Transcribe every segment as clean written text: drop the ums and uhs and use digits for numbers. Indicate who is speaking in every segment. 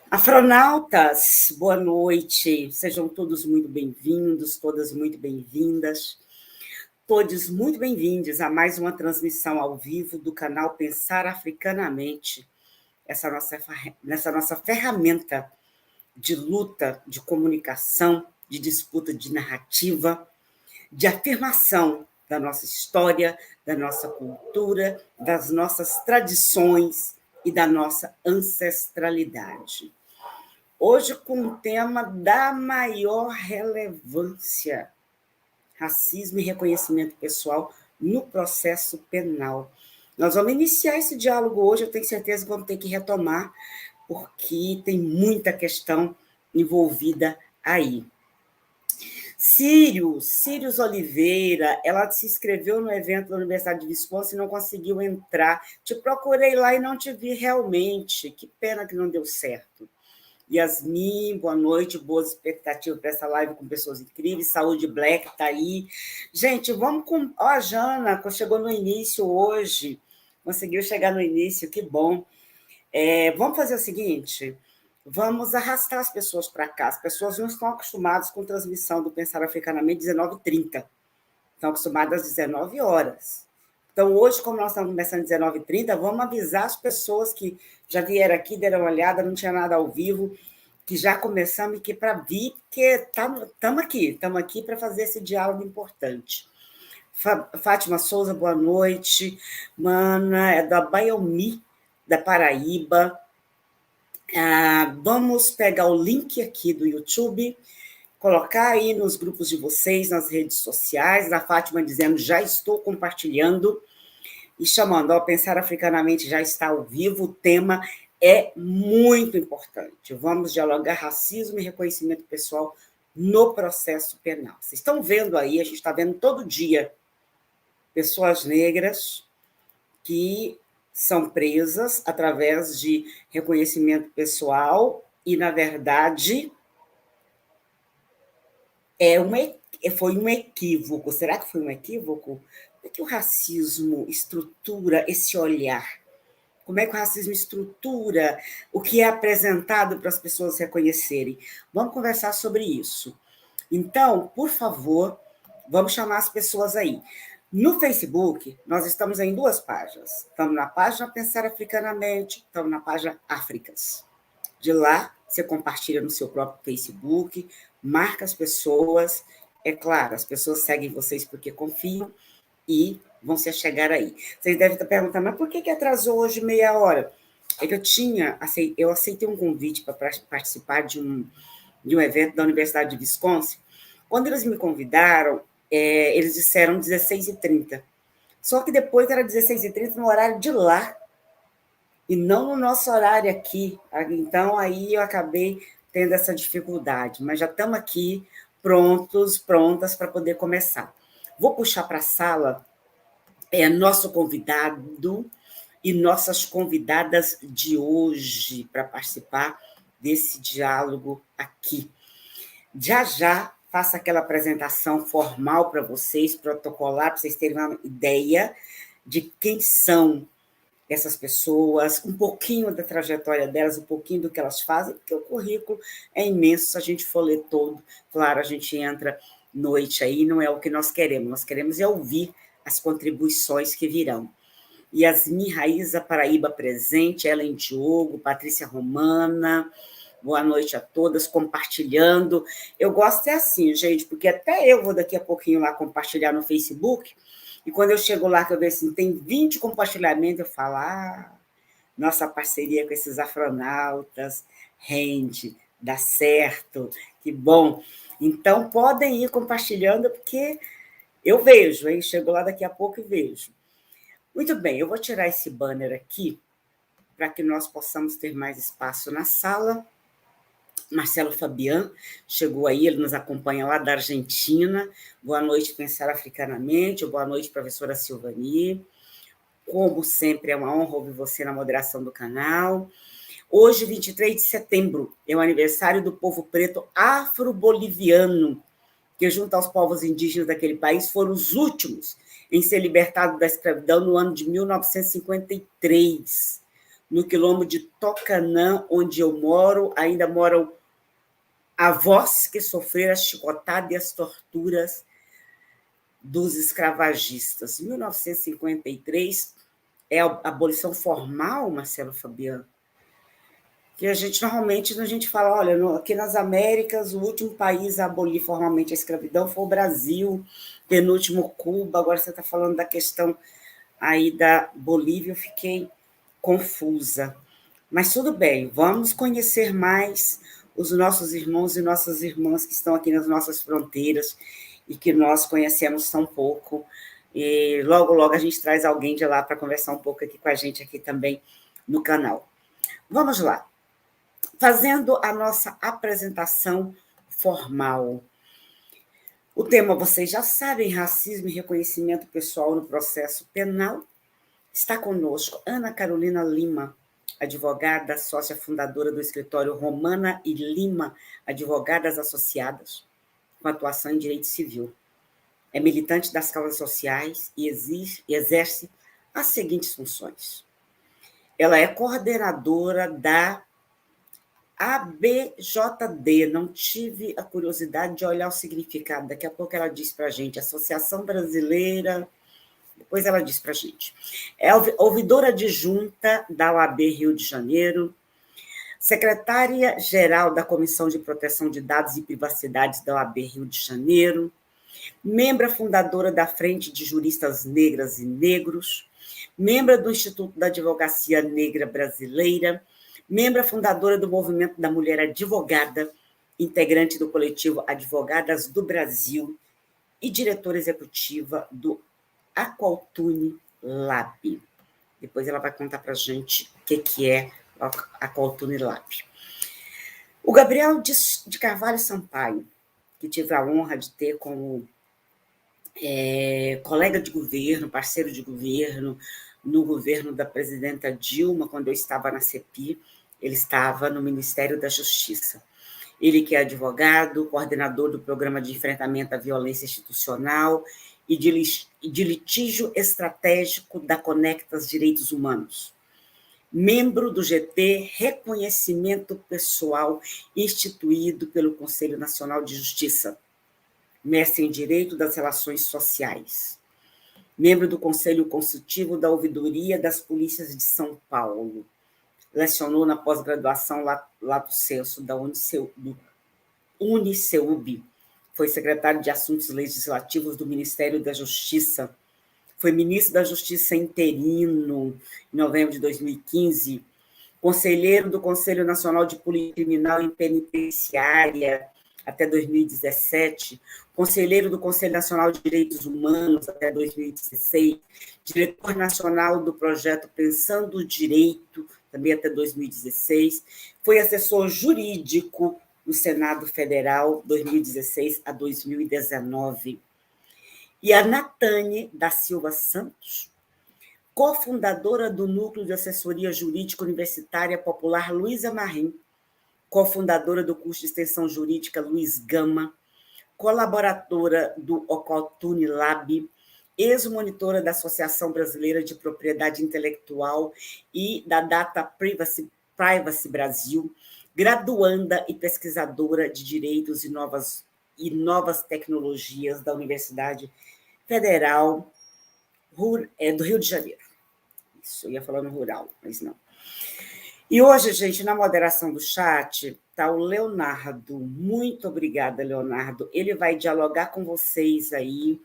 Speaker 1: Afronautas, boa noite. Sejam todos muito bem-vindos, todas muito bem-vindas, todos muito bem-vindos a mais uma transmissão ao vivo do canal Pensar Africanamente, nessa nossa ferramenta de luta, de comunicação, de disputa de narrativa, de afirmação da nossa história, da nossa cultura, das nossas tradições e da nossa ancestralidade. Hoje, com o tema da maior relevância: racismo e reconhecimento pessoal no processo penal. Nós vamos iniciar esse diálogo hoje, eu tenho certeza que vamos ter que retomar, porque tem muita questão envolvida aí. Sírios Oliveira, ela se inscreveu no evento da Universidade de Wisconsin e não conseguiu entrar. Te procurei lá e não te vi realmente. Que pena que não deu certo. Yasmin, boa noite, boas expectativas para essa live com pessoas incríveis. Saúde Black está aí. Gente, vamos com... Ó, a Jana, chegou no início hoje. Conseguiu chegar no início, que bom. Vamos fazer o seguinte, vamos arrastar as pessoas para cá. As pessoas não estão acostumadas com transmissão do Pensar Africanamente 19h30. Estão acostumadas às 19 horas. Então, hoje, como nós estamos começando às 19h30, vamos avisar as pessoas que já vieram aqui, deram uma olhada, não tinha nada ao vivo, que já começamos e que para vir, porque estamos aqui para fazer esse diálogo importante. Fátima Souza, boa noite. Mana, é da Baiomi, da Paraíba. Vamos pegar o link aqui do YouTube, colocar aí nos grupos de vocês, nas redes sociais. A Fátima dizendo, já estou compartilhando. E chamando, Pensar Africanamente já está ao vivo, o tema é muito importante. Vamos dialogar racismo e reconhecimento pessoal no processo penal. Vocês estão vendo aí, a gente está vendo todo dia pessoas negras que são presas através de reconhecimento pessoal e, na verdade, foi um equívoco. Será que foi um equívoco? Como é que o racismo estrutura esse olhar? Como é que o racismo estrutura o que é apresentado para as pessoas reconhecerem? Vamos conversar sobre isso. Então, por favor, vamos chamar as pessoas aí. No Facebook, nós estamos em 2 páginas. Estamos na página Pensar Africanamente, estamos na página Áfricas. De lá, você compartilha no seu próprio Facebook, marca as pessoas. É claro, as pessoas seguem vocês porque confiam e vão se chegar aí. Vocês devem estar perguntando, mas por que atrasou hoje meia hora? É que eu aceitei um convite para participar de um evento da Universidade de Wisconsin. Quando eles me convidaram, eles disseram 16h30. Só que depois era 16h30 no horário de lá, e não no nosso horário aqui. Então, aí eu acabei tendo essa dificuldade. Mas já estamos aqui prontas para poder começar. Vou puxar para a sala nosso convidado e nossas convidadas de hoje para participar desse diálogo aqui. Já faço aquela apresentação formal para vocês, protocolar, para vocês terem uma ideia de quem são essas pessoas, um pouquinho da trajetória delas, um pouquinho do que elas fazem, porque o currículo é imenso, se a gente for ler todo, claro, a gente entra noite aí, não é o que nós queremos é ouvir as contribuições que virão. Yasmin Raíza Paraíba presente, Ellen Diogo, Patrícia Romana, boa noite a todas, compartilhando. Eu gosto assim, gente, porque até eu vou daqui a pouquinho lá compartilhar no Facebook, e quando eu chego lá, que eu vejo assim, tem 20 compartilhamentos, eu falo, nossa parceria com esses afronautas rende, dá certo, que bom. Então, podem ir compartilhando, porque eu vejo, hein? Chego lá daqui a pouco e vejo. Muito bem, eu vou tirar esse banner aqui, para que nós possamos ter mais espaço na sala. Marcelo Fabian chegou aí, ele nos acompanha lá da Argentina. Boa noite, Pensar Africanamente. Boa noite, professora Silvani. Como sempre, é uma honra ouvir você na moderação do canal. Hoje, 23 de setembro, é o aniversário do povo preto afro-boliviano, que, junto aos povos indígenas daquele país, foram os últimos em ser libertados da escravidão no ano de 1953. No quilombo de Tocanã, onde eu moro, ainda moram avós que sofreram a chicotada e as torturas dos escravagistas. 1953 é a abolição formal, Marcelo Fabiano, que a gente normalmente a gente fala, olha, aqui nas Américas, o último país a abolir formalmente a escravidão foi o Brasil, penúltimo Cuba, agora você está falando da questão aí da Bolívia, eu fiquei confusa. Mas tudo bem, vamos conhecer mais os nossos irmãos e nossas irmãs que estão aqui nas nossas fronteiras e que nós conhecemos tão pouco. E logo, logo a gente traz alguém de lá para conversar um pouco aqui com a gente aqui também no canal. Vamos lá. Fazendo a nossa apresentação formal. O tema, vocês já sabem, racismo e reconhecimento pessoal no processo penal. Está conosco Ana Carolina Lima, advogada, sócia fundadora do escritório Romana e Lima, Advogadas Associadas, com atuação em direito civil. É militante das causas sociais e exerce as seguintes funções. Ela é coordenadora da ABJD, não tive a curiosidade de olhar o significado, daqui a pouco ela diz para a gente, Associação Brasileira, depois ela diz para a gente. É ouvidora adjunta da OAB Rio de Janeiro, secretária-geral da Comissão de Proteção de Dados e Privacidade da OAB Rio de Janeiro, membro fundadora da Frente de Juristas Negras e Negros, membro do Instituto da Advocacia Negra Brasileira, membro fundadora do Movimento da Mulher Advogada, integrante do coletivo Advogadas do Brasil e diretora executiva do Aqualtune Lab. Depois ela vai contar para a gente o que é a Aqualtune Lab. O Gabriel de Carvalho Sampaio, que tive a honra de ter como colega de governo, parceiro de governo, no governo da presidenta Dilma, quando eu estava na CEPI, ele estava no Ministério da Justiça. Ele que é advogado, coordenador do Programa de Enfrentamento à Violência Institucional e de litígio estratégico da Conectas Direitos Humanos. Membro do GT Reconhecimento Pessoal, instituído pelo Conselho Nacional de Justiça. Mestre em Direito das Relações Sociais. Membro do Conselho Consultivo da Ouvidoria das Polícias de São Paulo. Lecionou na pós-graduação Lato Sensu da Uniceub. Foi secretário de Assuntos Legislativos do Ministério da Justiça. Foi ministro da Justiça interino em novembro de 2015. Conselheiro do Conselho Nacional de Polícia Criminal e Penitenciária até 2017. Conselheiro do Conselho Nacional de Direitos Humanos até 2016. Diretor nacional do projeto Pensando o Direito, também até 2016, foi assessor jurídico no Senado Federal, 2016 a 2019. E a Natane da Silva Santos, cofundadora do Núcleo de Assessoria Jurídica Universitária Popular Luísa Marim, cofundadora do curso de Extensão Jurídica Luiz Gama, colaboradora do Aqualtune Lab, ex-monitora da Associação Brasileira de Propriedade Intelectual e da Data Privacy Brasil, graduanda e pesquisadora de Direitos e Novas Tecnologias da Universidade Federal do Rio de Janeiro. Isso, eu ia falando rural, mas não. E hoje, gente, na moderação do chat, está o Leonardo. Muito obrigada, Leonardo. Ele vai dialogar com vocês aí,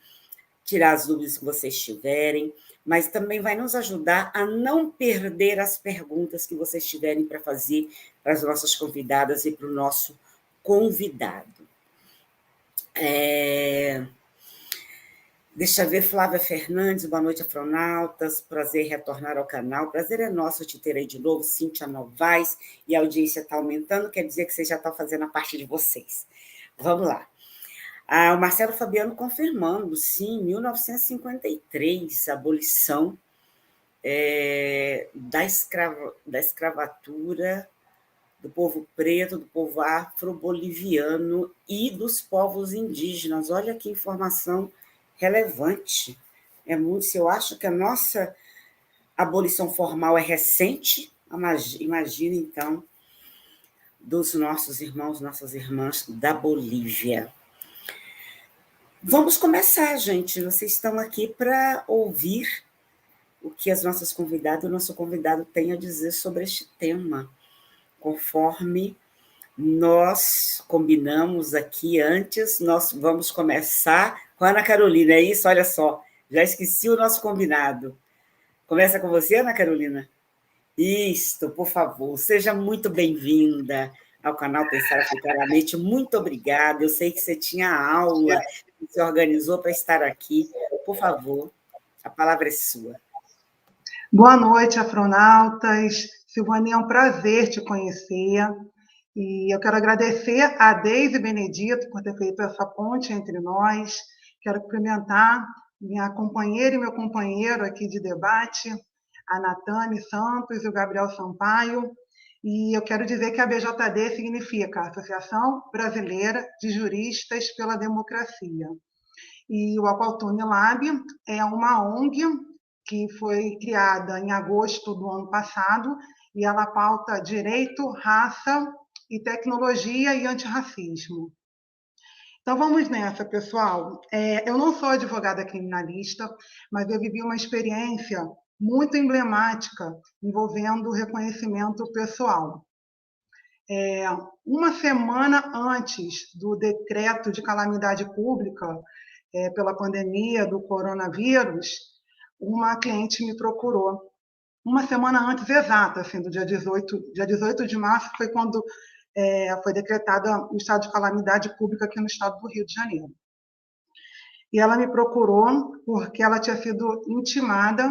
Speaker 1: tirar as dúvidas que vocês tiverem, mas também vai nos ajudar a não perder as perguntas que vocês tiverem para fazer para as nossas convidadas e para o nosso convidado. Deixa eu ver, Flávia Fernandes, boa noite, afronautas, prazer retornar ao canal, prazer é nosso te ter aí de novo, Cíntia Novaes, e a audiência está aumentando, quer dizer que vocês já estão fazendo a parte de vocês. Vamos lá. O Marcelo Fabiano confirmando, sim, 1953, a abolição da escravatura do povo preto, do povo afro-boliviano e dos povos indígenas. Olha que informação relevante. É muito, se eu acho que a nossa abolição formal é recente, imagina, então, dos nossos irmãos, nossas irmãs da Bolívia. Vamos começar, gente. Vocês estão aqui para ouvir o que as nossas convidadas, o nosso convidado tem a dizer sobre este tema, conforme nós combinamos aqui antes. Nós vamos começar com a Ana Carolina, é isso? Olha só, já esqueci o nosso combinado. Começa com você, Ana Carolina? Isto, por favor, seja muito bem-vinda ao canal Pensar Africanamente. Muito obrigada. Eu sei que você tinha aula, se organizou para estar aqui. Por favor, a palavra é sua.
Speaker 2: Boa noite, afronautas. Silvânia, é um prazer te conhecer. E eu quero agradecer a Deise Benedito por ter feito essa ponte entre nós. Quero cumprimentar minha companheira e meu companheiro aqui de debate, a Natane Santos e o Gabriel Sampaio. E eu quero dizer que a BJD significa Associação Brasileira de Juristas pela Democracia. E o Aqualtune Lab é uma ONG que foi criada em agosto do ano passado e ela pauta direito, raça e tecnologia e antirracismo. Então vamos nessa, pessoal. Eu não sou advogada criminalista, mas eu vivi uma experiência muito emblemática envolvendo o reconhecimento pessoal. Uma semana antes do decreto de calamidade pública pela pandemia do coronavírus, uma cliente me procurou. Uma semana antes exata, assim, do dia 18 de março, foi quando foi decretado o estado de calamidade pública aqui no estado do Rio de Janeiro. E ela me procurou porque ela tinha sido intimada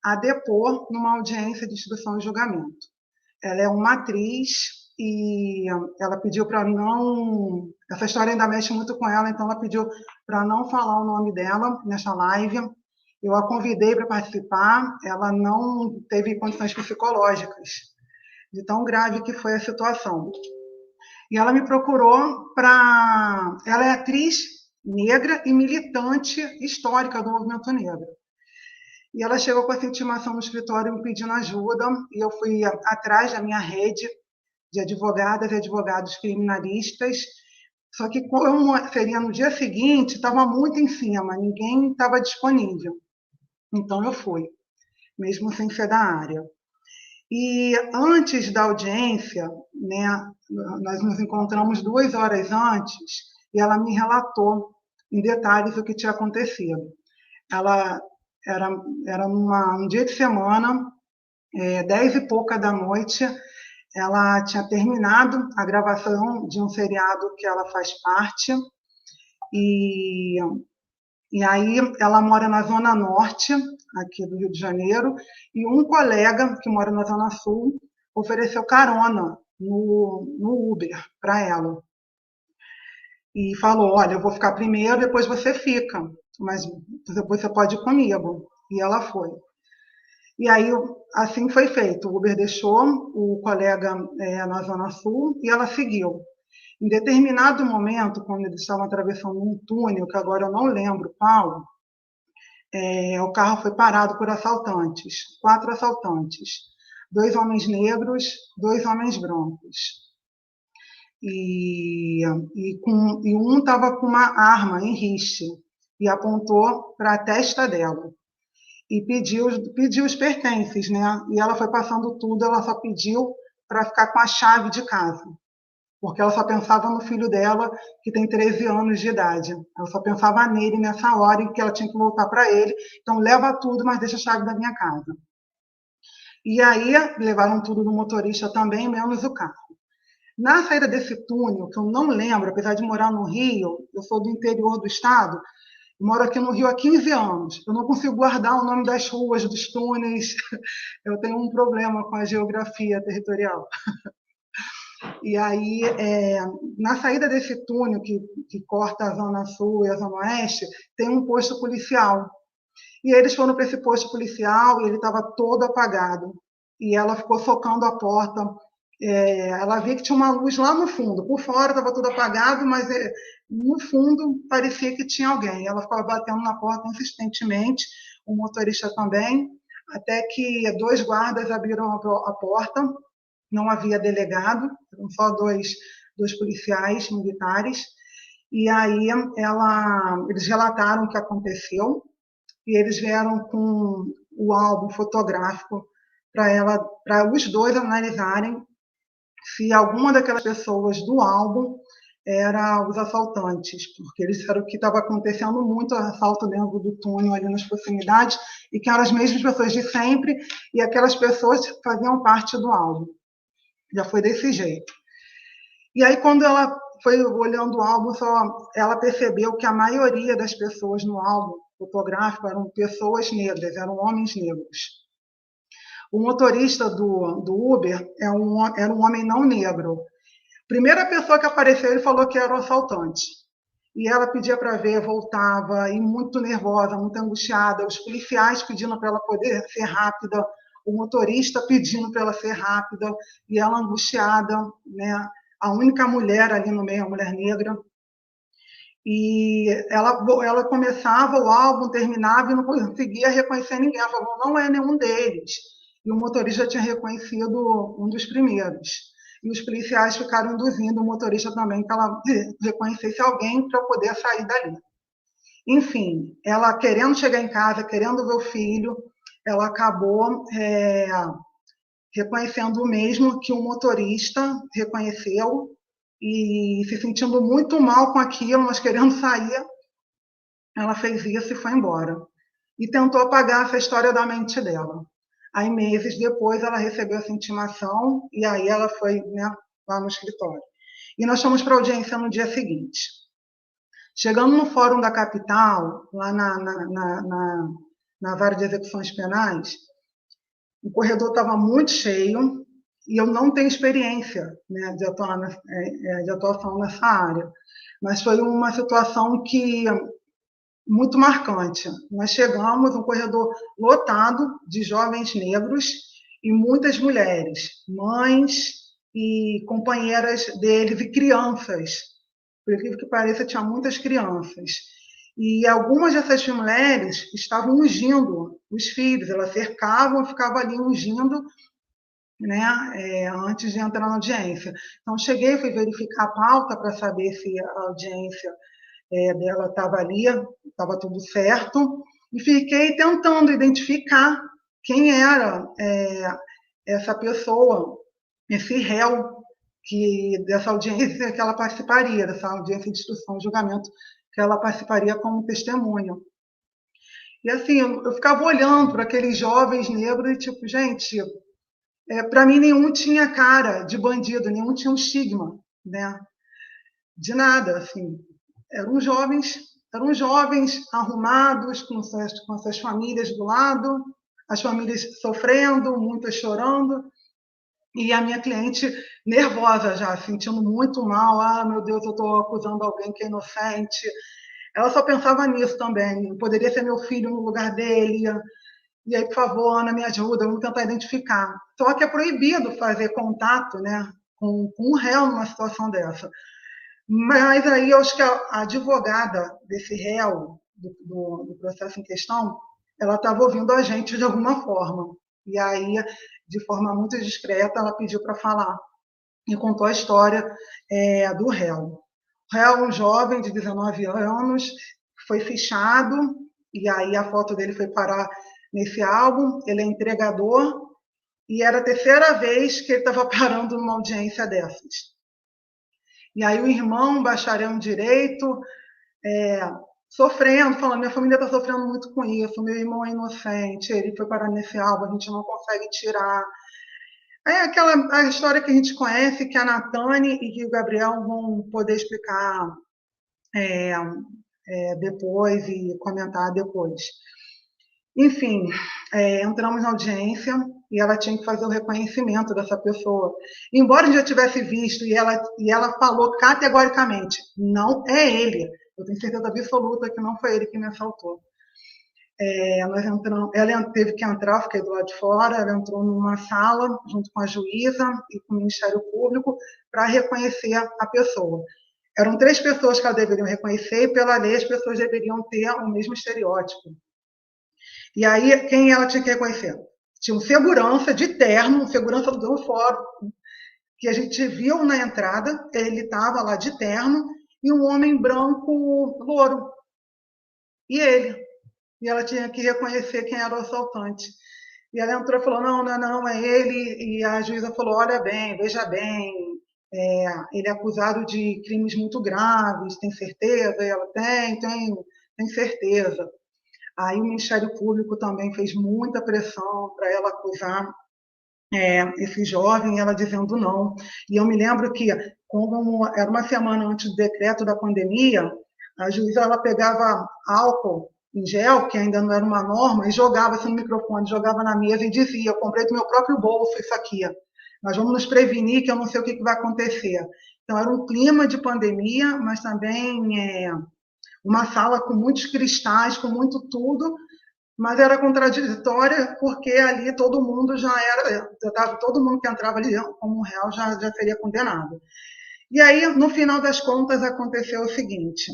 Speaker 2: a depor numa audiência de instrução e julgamento. Ela é uma atriz e ela pediu para não... Essa história ainda mexe muito com ela, então ela pediu para não falar o nome dela nessa live. Eu a convidei para participar, ela não teve condições psicológicas, de tão grave que foi a situação. E ela me procurou para... Ela é atriz negra e militante histórica do movimento negro. E ela chegou com essa intimação no escritório me pedindo ajuda, e eu fui atrás da minha rede de advogadas e advogados criminalistas, só que como seria no dia seguinte, estava muito em cima, ninguém estava disponível. Então eu fui, mesmo sem ser da área. E antes da audiência, né, nós nos encontramos 2 horas antes e ela me relatou em detalhes o que tinha acontecido. Ela era um dia de semana, 10 e pouca da noite, ela tinha terminado a gravação de um seriado que ela faz parte e aí ela mora na Zona Norte, aqui do Rio de Janeiro, e um colega que mora na Zona Sul ofereceu carona no Uber para ela. E falou, olha, eu vou ficar primeiro, depois você fica, mas depois você pode ir comigo. E ela foi. E aí, assim foi feito. O Uber deixou o colega na Zona Sul e ela seguiu. Em determinado momento, quando eles estavam atravessando um túnel, que agora eu não lembro qual, o carro foi parado por assaltantes, 4 assaltantes, 2 homens negros, 2 homens brancos. E um estava com uma arma em riste e apontou para a testa dela e pediu os pertences, né? E ela foi passando tudo, ela só pediu para ficar com a chave de casa, porque ela só pensava no filho dela, que tem 13 anos de idade. Ela só pensava nele nessa hora em que ela tinha que voltar para ele. Então, leva tudo, mas deixa a chave da minha casa. E aí, levaram tudo no motorista também, menos o carro. Na saída desse túnel, que eu não lembro, apesar de morar no Rio, eu sou do interior do estado, moro aqui no Rio há 15 anos. Eu não consigo guardar o nome das ruas, dos túneis. Eu tenho um problema com a geografia territorial. E aí, na saída desse túnel que corta a Zona Sul e a Zona Oeste, tem um posto policial. E eles foram para esse posto policial e ele estava todo apagado. E ela ficou socando a porta ela via que tinha uma luz lá no fundo. Por fora estava tudo apagado, mas no fundo parecia que tinha alguém. Ela ficava batendo na porta insistentemente, o motorista também, até que 2 guardas abriram a porta. Não havia delegado, eram só dois policiais militares. E aí eles relataram o que aconteceu e eles vieram com o álbum fotográfico para os dois analisarem se alguma daquelas pessoas do álbum era os assaltantes, porque eles disseram que estava acontecendo muito assalto dentro do túnel ali nas proximidades e que eram as mesmas pessoas de sempre e aquelas pessoas faziam parte do álbum. Já foi desse jeito. E aí, quando ela foi olhando o álbum, ela percebeu que a maioria das pessoas no álbum fotográfico eram pessoas negras, eram homens negros. O motorista do Uber era um homem não negro. Primeira pessoa que apareceu, ele falou que era o assaltante. E ela pedia para ver, voltava, e muito nervosa, muito angustiada. Os policiais pedindo para ela poder ser rápida, o motorista pedindo para ela ser rápida, e ela angustiada, né? A única mulher ali no meio, a mulher negra. E ela começava o álbum, terminava e não conseguia reconhecer ninguém. Ela falou, não é nenhum deles. E o motorista tinha reconhecido um dos primeiros. E os policiais ficaram induzindo o motorista também que ela reconhecesse alguém para poder sair dali. Enfim, ela querendo chegar em casa, querendo ver o filho, ela acabou reconhecendo o mesmo que o motorista reconheceu e se sentindo muito mal com aquilo, mas querendo sair, ela fez isso e foi embora. E tentou apagar essa história da mente dela. Aí, meses depois, ela recebeu essa intimação e aí ela foi, né, lá no escritório. E nós fomos para a audiência no dia seguinte. Chegando no Fórum da Capital, lá na Vara de Execuções Penais, o corredor estava muito cheio e eu não tenho experiência, né, de atuação nessa área. Mas foi uma situação que muito marcante. Nós chegamos um corredor lotado de jovens negros e muitas mulheres, mães e companheiras deles e crianças. Por incrível que pareça, tinha muitas crianças. E algumas dessas mulheres estavam ungindo os filhos, elas cercavam e ficavam ali ungindo, né, antes de entrar na audiência. Então, cheguei, fui verificar a pauta para saber se a audiência dela estava ali, estava tudo certo, e fiquei tentando identificar quem era essa pessoa, esse réu dessa audiência que ela participaria, dessa audiência de instrução e julgamento que ela participaria como testemunha. E assim, eu ficava olhando para aqueles jovens negros e tipo, gente, para mim nenhum tinha cara de bandido, nenhum tinha um estigma, né? De nada, assim. Eram jovens arrumados, com suas famílias do lado, as famílias sofrendo, muitas chorando, e a minha cliente nervosa já, sentindo muito mal. Ah, meu Deus, eu estou acusando alguém que é inocente. Ela só pensava nisso também. Poderia ser meu filho no lugar dele. E aí, por favor, Ana, me ajuda, vamos tentar identificar. Só que é proibido fazer contato, né, com um réu numa situação dessa. Mas aí eu acho que a advogada desse réu, do processo em questão, ela estava ouvindo a gente de alguma forma. E aí, de forma muito discreta, ela pediu para falar e contou a história do réu. O réu, um jovem de 19 anos, foi fichado, e aí a foto dele foi parar nesse álbum. Ele é entregador, e era a terceira vez que ele estava parando numa audiência dessas. E aí o irmão, bacharel em direito, sofrendo, falando, minha família está sofrendo muito com isso, meu irmão é inocente, ele foi parar nesse álbum, a gente não consegue tirar. É a história que a gente conhece, que a Natane e que o Gabriel vão poder explicar depois e comentar depois. Enfim, entramos na audiência e ela tinha que fazer o reconhecimento dessa pessoa. Embora eu já tivesse visto, e ela falou categoricamente, não é ele. Eu tenho certeza absoluta que não foi ele que me assaltou. nós entramos, ela teve que entrar, eu fiquei do lado de fora, ela entrou numa sala, junto com a juíza e com o Ministério Público, para reconhecer a pessoa. Eram 3 pessoas que ela deveria reconhecer, e pela lei as pessoas deveriam ter o mesmo estereótipo. E aí, quem ela tinha que reconhecer? Tinha um segurança de terno, um segurança do fórum, que a gente viu na entrada, ele estava lá de terno, e um homem branco louro. E ele. E ela tinha que reconhecer quem era o assaltante. E ela entrou e falou, não, é ele. E a juíza falou, olha bem, veja bem, ele é acusado de crimes muito graves, tem certeza? E ela, tem certeza. Aí o Ministério Público também fez muita pressão para ela acusar esse jovem, ela dizendo não. E eu me lembro que, como era uma semana antes do decreto da pandemia, a juíza ela pegava álcool em gel, que ainda não era uma norma, e jogava assim no microfone, jogava na mesa e dizia, eu comprei do meu próprio bolso isso aqui. Nós vamos nos prevenir que eu não sei o que vai acontecer. Então, era um clima de pandemia, mas também uma sala com muitos cristais, com muito tudo, mas era contraditória porque ali todo mundo todo mundo que entrava ali como réu já seria condenado. E aí, no final das contas, aconteceu o seguinte,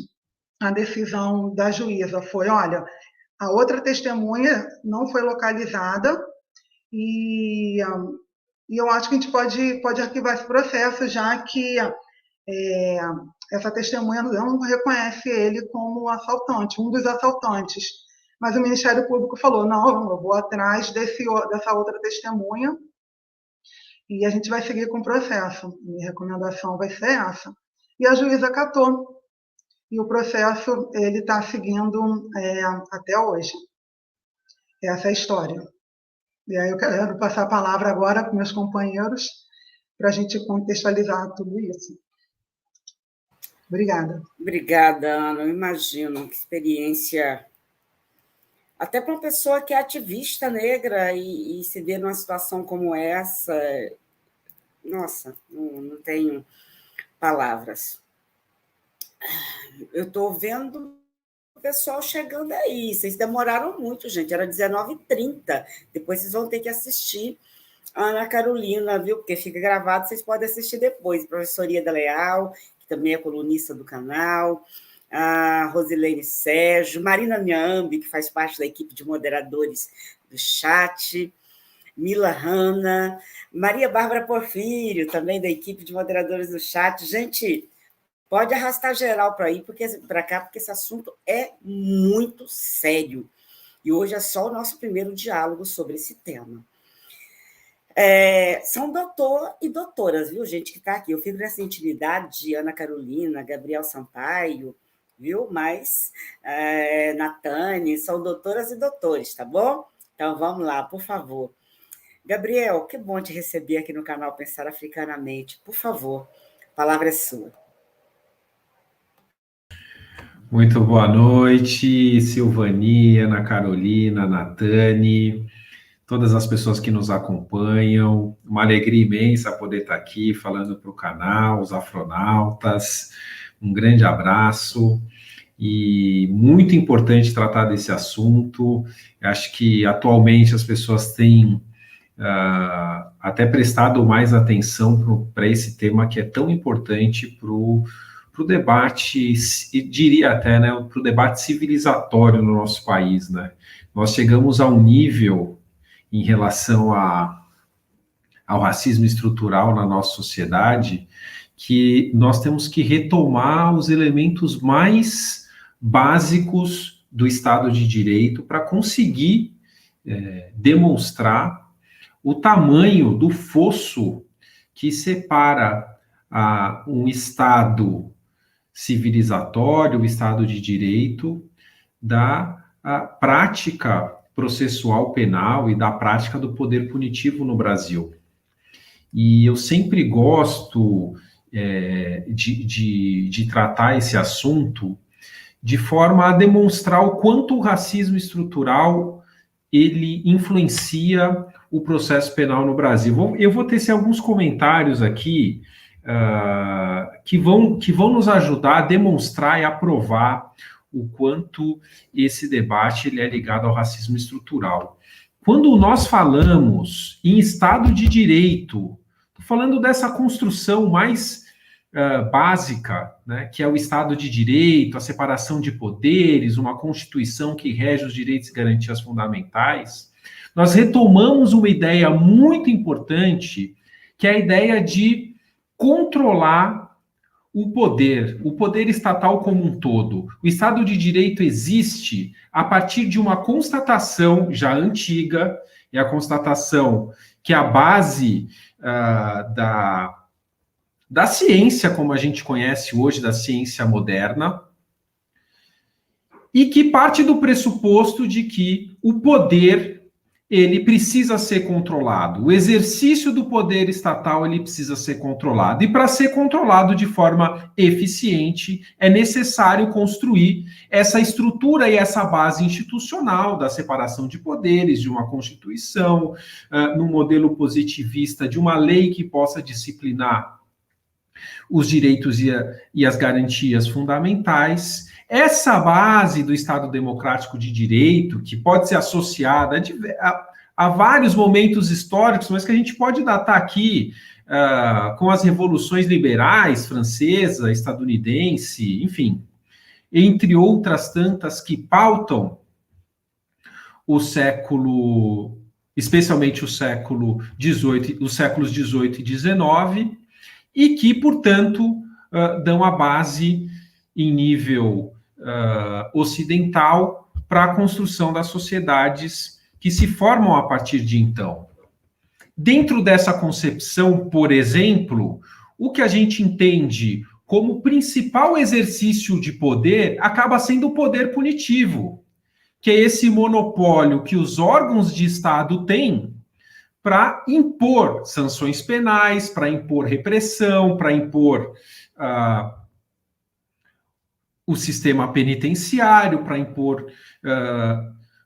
Speaker 2: a decisão da juíza foi, olha, a outra testemunha não foi localizada e eu acho que a gente pode arquivar esse processo, já que essa testemunha não reconhece ele como assaltante, um dos assaltantes. Mas o Ministério Público falou, não, eu vou atrás dessa outra testemunha e a gente vai seguir com o processo. Minha recomendação vai ser essa. E a juíza acatou. E o processo ele está seguindo até hoje. Essa é a história. E aí eu quero passar a palavra agora para meus companheiros para a gente contextualizar tudo isso. Obrigada.
Speaker 1: Obrigada, Ana. Eu imagino que experiência, até para uma pessoa que é ativista negra e se vê numa situação como essa, nossa, não tenho palavras. Eu estou vendo o pessoal chegando aí. Vocês demoraram muito, gente. Era 19h30. Depois vocês vão ter que assistir a Ana Carolina, viu? Porque fica gravado, vocês podem assistir depois. Professora Ieda Leal, que também é colunista do canal, a Rosilene Sérgio, Marina Nhambi, que faz parte da equipe de moderadores do chat, Mila Hanna, Maria Bárbara Porfírio, também da equipe de moderadores do chat. Gente, pode arrastar geral para cá, porque esse assunto é muito sério. E hoje é só o nosso primeiro diálogo sobre esse tema. São doutor e doutoras, viu, gente, que está aqui. Eu fico nessa intimidade de Ana Carolina, Gabriel Sampaio, viu? Mas Natane, são doutoras e doutores, tá bom? Então, vamos lá, por favor. Gabriel, que bom te receber aqui no canal Pensar Africanamente. Por favor, a palavra é sua.
Speaker 3: Muito boa noite, Silvani, Ana Carolina, Natane, todas as pessoas que nos acompanham. Uma alegria imensa poder estar aqui falando para o canal, os afronautas. Um grande abraço. E muito importante tratar desse assunto. Eu acho que atualmente as pessoas têm até prestado mais atenção para esse tema que é tão importante para o debate, e diria até, né, para o debate civilizatório no nosso país, né? Nós chegamos a um nível em relação ao racismo estrutural na nossa sociedade que nós temos que retomar os elementos mais básicos do Estado de Direito para conseguir demonstrar o tamanho do fosso que separa um Estado civilizatório, o Estado de Direito, da prática processual penal e da prática do poder punitivo no Brasil. E eu sempre gosto de tratar esse assunto de forma a demonstrar o quanto o racismo estrutural ele influencia o processo penal no Brasil. Eu vou tecer alguns comentários aqui que vão nos ajudar a demonstrar e a provar o quanto esse debate ele é ligado ao racismo estrutural. Quando nós falamos em Estado de Direito, estou falando dessa construção mais básica, né, que é o Estado de Direito, a separação de poderes, uma Constituição que rege os direitos e garantias fundamentais, nós retomamos uma ideia muito importante, que é a ideia de controlar o poder estatal como um todo. O Estado de Direito existe a partir de uma constatação já antiga, é a constatação que é a base da ciência, como a gente conhece hoje, da ciência moderna, e que parte do pressuposto de que o poder ele precisa ser controlado. O exercício do poder estatal ele precisa ser controlado. E para ser controlado de forma eficiente, é necessário construir essa estrutura e essa base institucional da separação de poderes, de uma Constituição, num modelo positivista, de uma lei que possa disciplinar os direitos e as garantias fundamentais. Essa base do Estado Democrático de Direito, que pode ser associada a vários momentos históricos, mas que a gente pode datar aqui com as revoluções liberais, francesa, estadunidense, enfim, entre outras tantas que pautam o século, especialmente o século XVIII, os séculos XVIII e XIX, e que, portanto, dão a base em nível ocidental para a construção das sociedades que se formam a partir de então. Dentro dessa concepção, por exemplo, o que a gente entende como principal exercício de poder acaba sendo o poder punitivo, que é esse monopólio que os órgãos de Estado têm para impor sanções penais, para impor repressão, para impor o sistema penitenciário, para impor,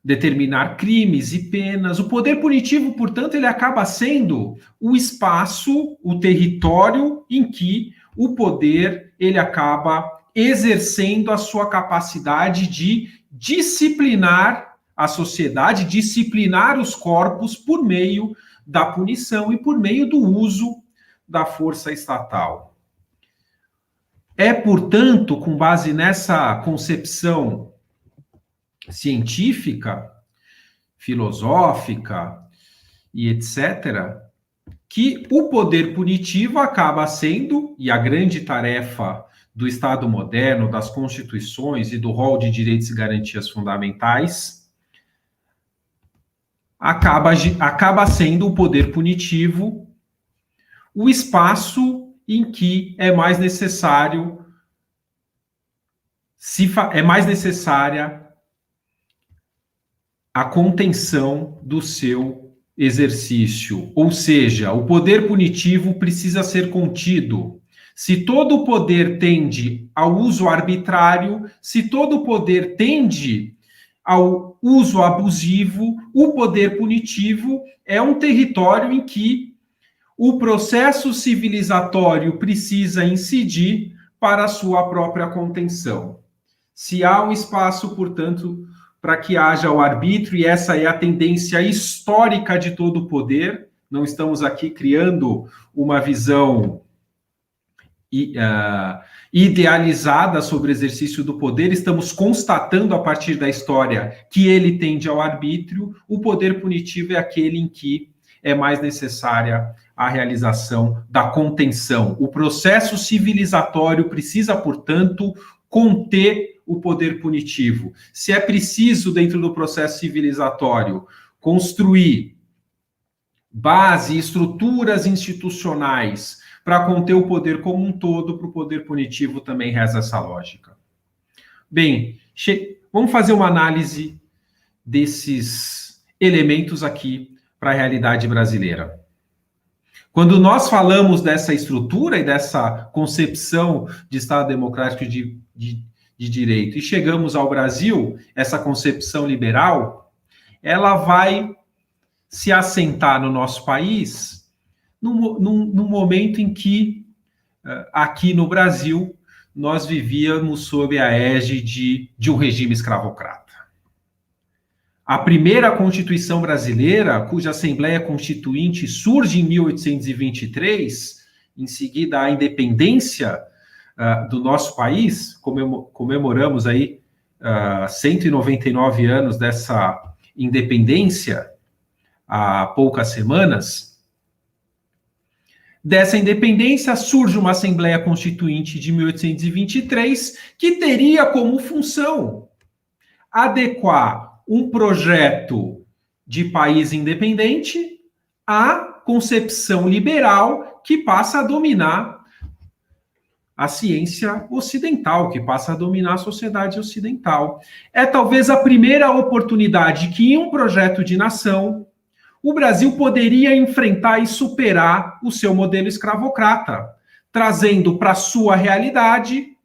Speaker 3: determinar crimes e penas. O poder punitivo, portanto, ele acaba sendo o espaço, o território em que o poder ele acaba exercendo a sua capacidade de disciplinar a sociedade, disciplinar os corpos por meio da punição e por meio do uso da força estatal. É, portanto, com base nessa concepção científica, filosófica e etc., que o poder punitivo acaba sendo, e a grande tarefa do Estado moderno, das constituições e do rol de direitos e garantias fundamentais, acaba sendo o poder punitivo o espaço em que é mais necessária a contenção do seu exercício. Ou seja, o poder punitivo precisa ser contido. Se todo o poder tende ao uso arbitrário, se todo o poder tende ao uso abusivo, o poder punitivo é um território em que o processo civilizatório precisa incidir para a sua própria contenção. Se há um espaço, portanto, para que haja o arbítrio, e essa é a tendência histórica de todo o poder, não estamos aqui criando uma visão idealizada sobre o exercício do poder, estamos constatando a partir da história que ele tende ao arbítrio. O poder punitivo é aquele em que é mais necessária a realização da contenção. O processo civilizatório precisa, portanto, conter o poder punitivo. Se é preciso, dentro do processo civilizatório, construir base, estruturas institucionais para conter o poder como um todo, para o poder punitivo também reza essa lógica. Bem, vamos fazer uma análise desses elementos aqui para a realidade brasileira. Quando nós falamos dessa estrutura e dessa concepção de Estado democrático de direito e chegamos ao Brasil, essa concepção liberal, ela vai se assentar no nosso país num momento em que, aqui no Brasil, nós vivíamos sob a égide de um regime escravocrata. A primeira Constituição brasileira, cuja Assembleia Constituinte surge em 1823, em seguida a independência do nosso país, comemoramos aí 199 anos dessa independência há poucas semanas. Dessa independência surge uma Assembleia Constituinte de 1823 que teria como função adequar um projeto de país independente à concepção liberal que passa a dominar a ciência ocidental, que passa a dominar a sociedade ocidental. É talvez a primeira oportunidade que, em um projeto de nação, o Brasil poderia enfrentar e superar o seu modelo escravocrata, trazendo para a sua realidade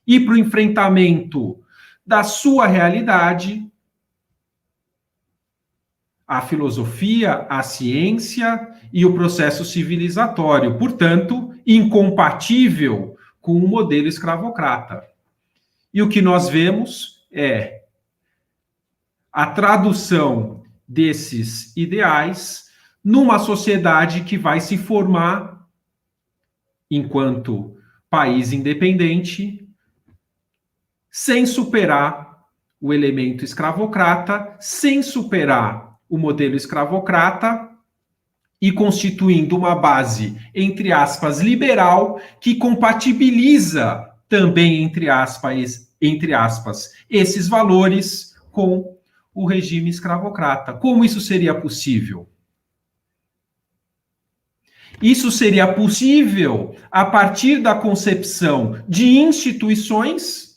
Speaker 3: e para o enfrentamento da sua realidade a filosofia, a ciência e o processo civilizatório, portanto, incompatível com o modelo escravocrata. E o que nós vemos é a tradução desses ideais numa sociedade que vai se formar enquanto país independente, sem superar o elemento escravocrata, sem superar o modelo escravocrata e constituindo uma base, entre aspas, liberal, que compatibiliza também, entre aspas, esses valores com o regime escravocrata. Como isso seria possível? Isso seria possível a partir da concepção de instituições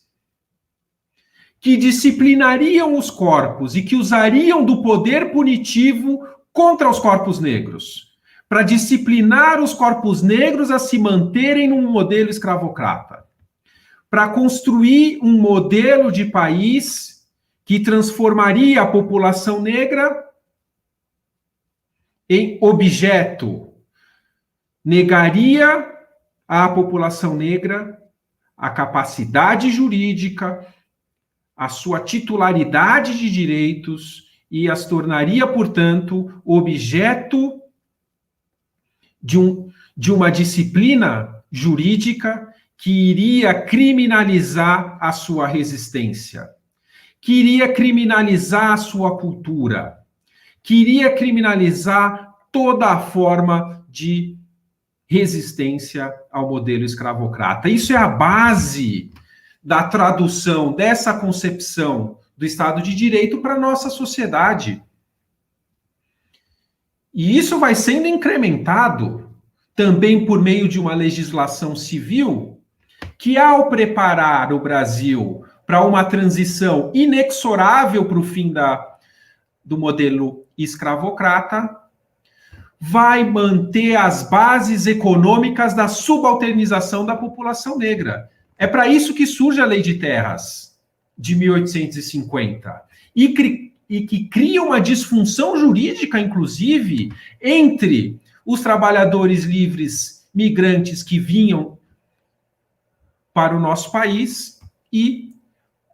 Speaker 3: que disciplinariam os corpos e que usariam do poder punitivo contra os corpos negros, para disciplinar os corpos negros a se manterem num modelo escravocrata, para construir um modelo de país que transformaria a população negra em objeto, negaria à população negra a capacidade jurídica, a sua titularidade de direitos e as tornaria, portanto, objeto de uma disciplina jurídica que iria criminalizar a sua resistência, que iria criminalizar a sua cultura, que iria criminalizar toda a forma de resistência ao modelo escravocrata. Isso é a base da tradução dessa concepção do Estado de Direito para a nossa sociedade. E isso vai sendo incrementado também por meio de uma legislação civil que, ao preparar o Brasil para uma transição inexorável para o fim do modelo escravocrata, vai manter as bases econômicas da subalternização da população negra. É para isso que surge a Lei de Terras, de 1850, e que cria uma disfunção jurídica, inclusive, entre os trabalhadores livres migrantes que vinham para o nosso país e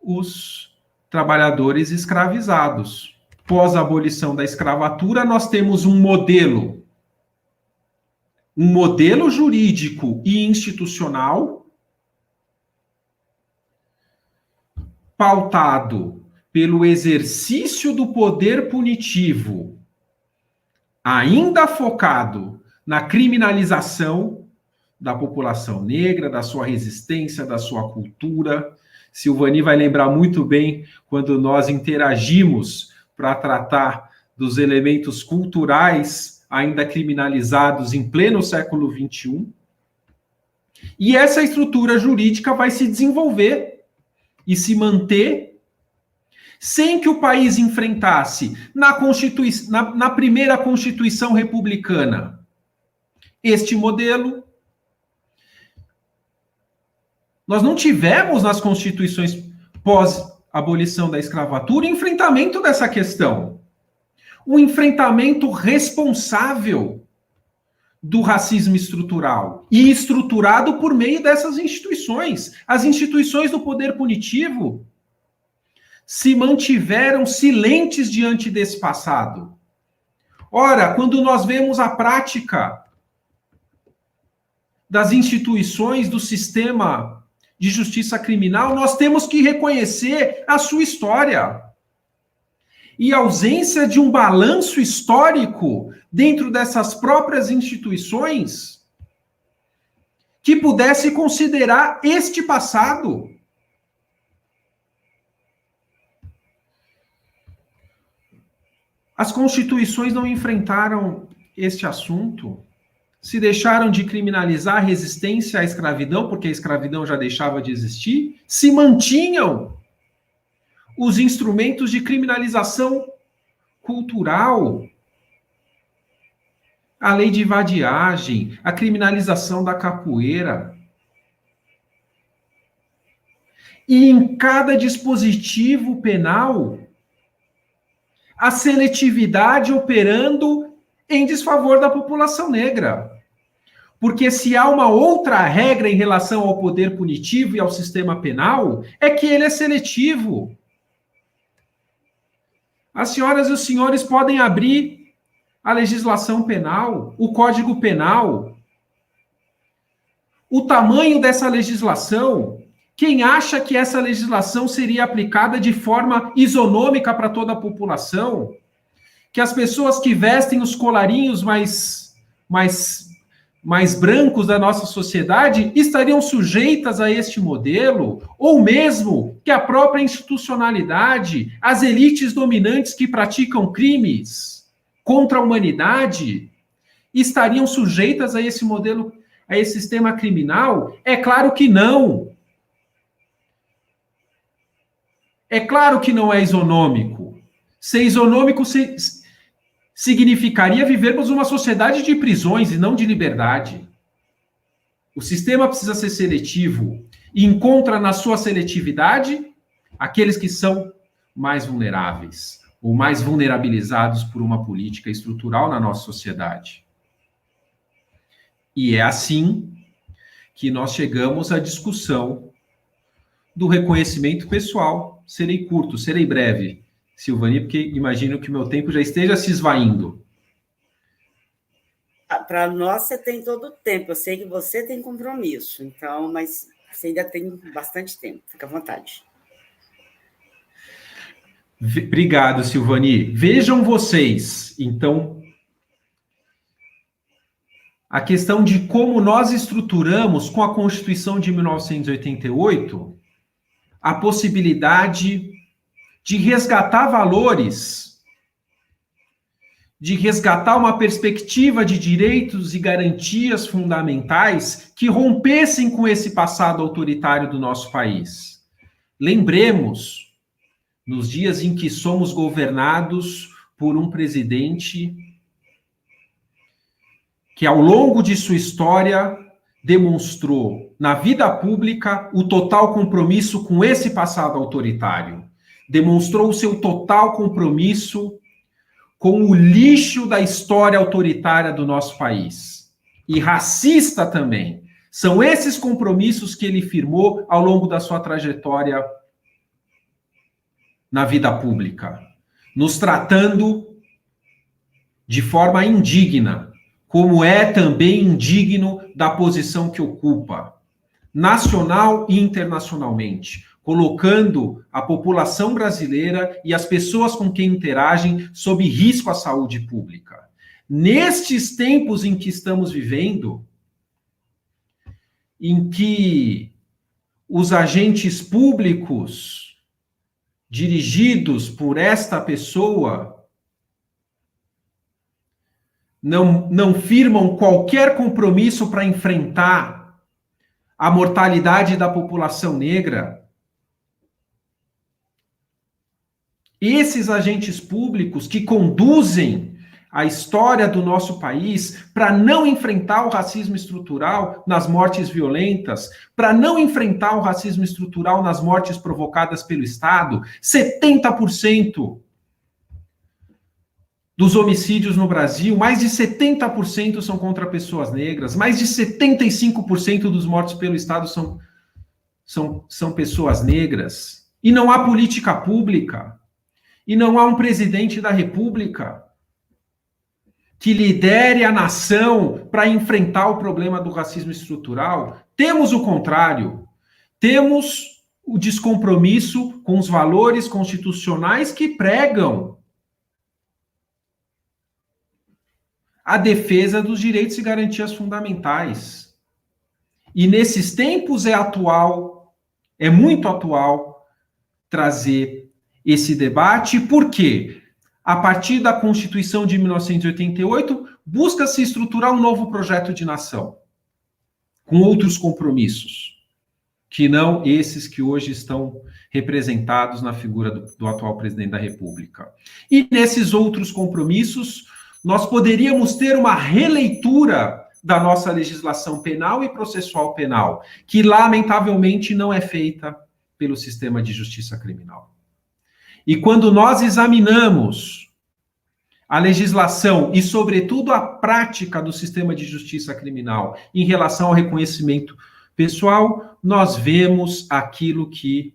Speaker 3: os trabalhadores escravizados. Pós a abolição da escravatura, nós temos um modelo jurídico e institucional pautado pelo exercício do poder punitivo, ainda focado na criminalização da população negra, da sua resistência, da sua cultura. Silvani vai lembrar muito bem quando nós interagimos para tratar dos elementos culturais ainda criminalizados em pleno século XXI. E essa estrutura jurídica vai se desenvolver e se manter sem que o país enfrentasse na primeira Constituição republicana este modelo. Nós não tivemos nas constituições pós-abolição da escravatura enfrentamento dessa questão. Um enfrentamento responsável do racismo estrutural e estruturado por meio dessas instituições. As instituições do poder punitivo se mantiveram silentes diante desse passado. Ora, quando nós vemos a prática das instituições do sistema de justiça criminal, nós temos que reconhecer a sua história. E a ausência de um balanço histórico dentro dessas próprias instituições que pudesse considerar este passado. As constituições não enfrentaram este assunto, se deixaram de criminalizar a resistência à escravidão, porque a escravidão já deixava de existir, se mantinham os instrumentos de criminalização cultural, a lei de vadiagem, a criminalização da capoeira. E em cada dispositivo penal, a seletividade operando em desfavor da população negra. Porque se há uma outra regra em relação ao poder punitivo e ao sistema penal, é que ele é seletivo. As senhoras e os senhores podem abrir a legislação penal, o Código Penal. O tamanho dessa legislação, quem acha que essa legislação seria aplicada de forma isonômica para toda a população, que as pessoas que vestem os colarinhos mais brancos da nossa sociedade estariam sujeitas a este modelo, ou mesmo que a própria institucionalidade, as elites dominantes que praticam crimes contra a humanidade, estariam sujeitas a esse modelo, a esse sistema criminal? É claro que não. É claro que não é isonômico. Ser isonômico significaria vivermos uma sociedade de prisões e não de liberdade. O sistema precisa ser seletivo e encontra na sua seletividade aqueles que são mais vulneráveis ou mais vulnerabilizados por uma política estrutural na nossa sociedade. E é assim que nós chegamos à discussão do reconhecimento pessoal. Serei curto, serei breve, Silvani, porque imagino que o meu tempo já esteja se esvaindo.
Speaker 1: Para nós, você tem todo o tempo. Eu sei que você tem compromisso, então, mas você ainda tem bastante tempo. Fica à vontade.
Speaker 3: Obrigado, Silvani. Vejam vocês, então, a questão de como nós estruturamos com a Constituição de 1988 a possibilidade de resgatar valores, de resgatar uma perspectiva de direitos e garantias fundamentais que rompessem com esse passado autoritário do nosso país. Lembremos, nos dias em que somos governados por um presidente que, ao longo de sua história, demonstrou na vida pública o total compromisso com esse passado autoritário. Demonstrou o seu total compromisso com o lixo da história autoritária do nosso país. E racista também. São esses compromissos que ele firmou ao longo da sua trajetória na vida pública, nos tratando de forma indigna, como é também indigno da posição que ocupa, nacional e internacionalmente, colocando a população brasileira e as pessoas com quem interagem sob risco à saúde pública. Nestes tempos em que estamos vivendo, em que os agentes públicos dirigidos por esta pessoa não firmam qualquer compromisso para enfrentar a mortalidade da população negra, esses agentes públicos que conduzem a história do nosso país para não enfrentar o racismo estrutural nas mortes violentas, para não enfrentar o racismo estrutural nas mortes provocadas pelo Estado, 70% dos homicídios no Brasil, mais de 70% são contra pessoas negras, mais de 75% dos mortos pelo Estado são pessoas negras. E não há política pública, e não há um presidente da República que lidere a nação para enfrentar o problema do racismo estrutural. Temos o contrário. Temos o descompromisso com os valores constitucionais que pregam a defesa dos direitos e garantias fundamentais. E nesses tempos é muito atual, trazer esse debate, porque a partir da Constituição de 1988, busca-se estruturar um novo projeto de nação, com outros compromissos, que não esses que hoje estão representados na figura do atual presidente da República. E nesses outros compromissos, nós poderíamos ter uma releitura da nossa legislação penal e processual penal, que lamentavelmente não é feita pelo sistema de justiça criminal. E quando nós examinamos a legislação e, sobretudo, a prática do sistema de justiça criminal em relação ao reconhecimento pessoal, nós vemos aquilo que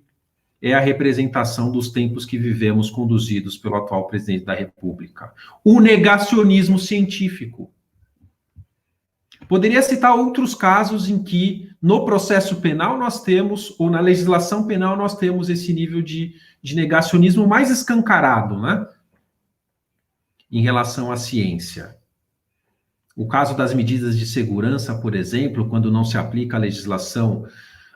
Speaker 3: é a representação dos tempos que vivemos conduzidos pelo atual presidente da República. O negacionismo científico. Poderia citar outros casos em que, no processo penal, nós temos, ou na legislação penal, nós temos esse nível de negacionismo mais escancarado, né? Em relação à ciência. O caso das medidas de segurança, por exemplo, quando não se aplica a legislação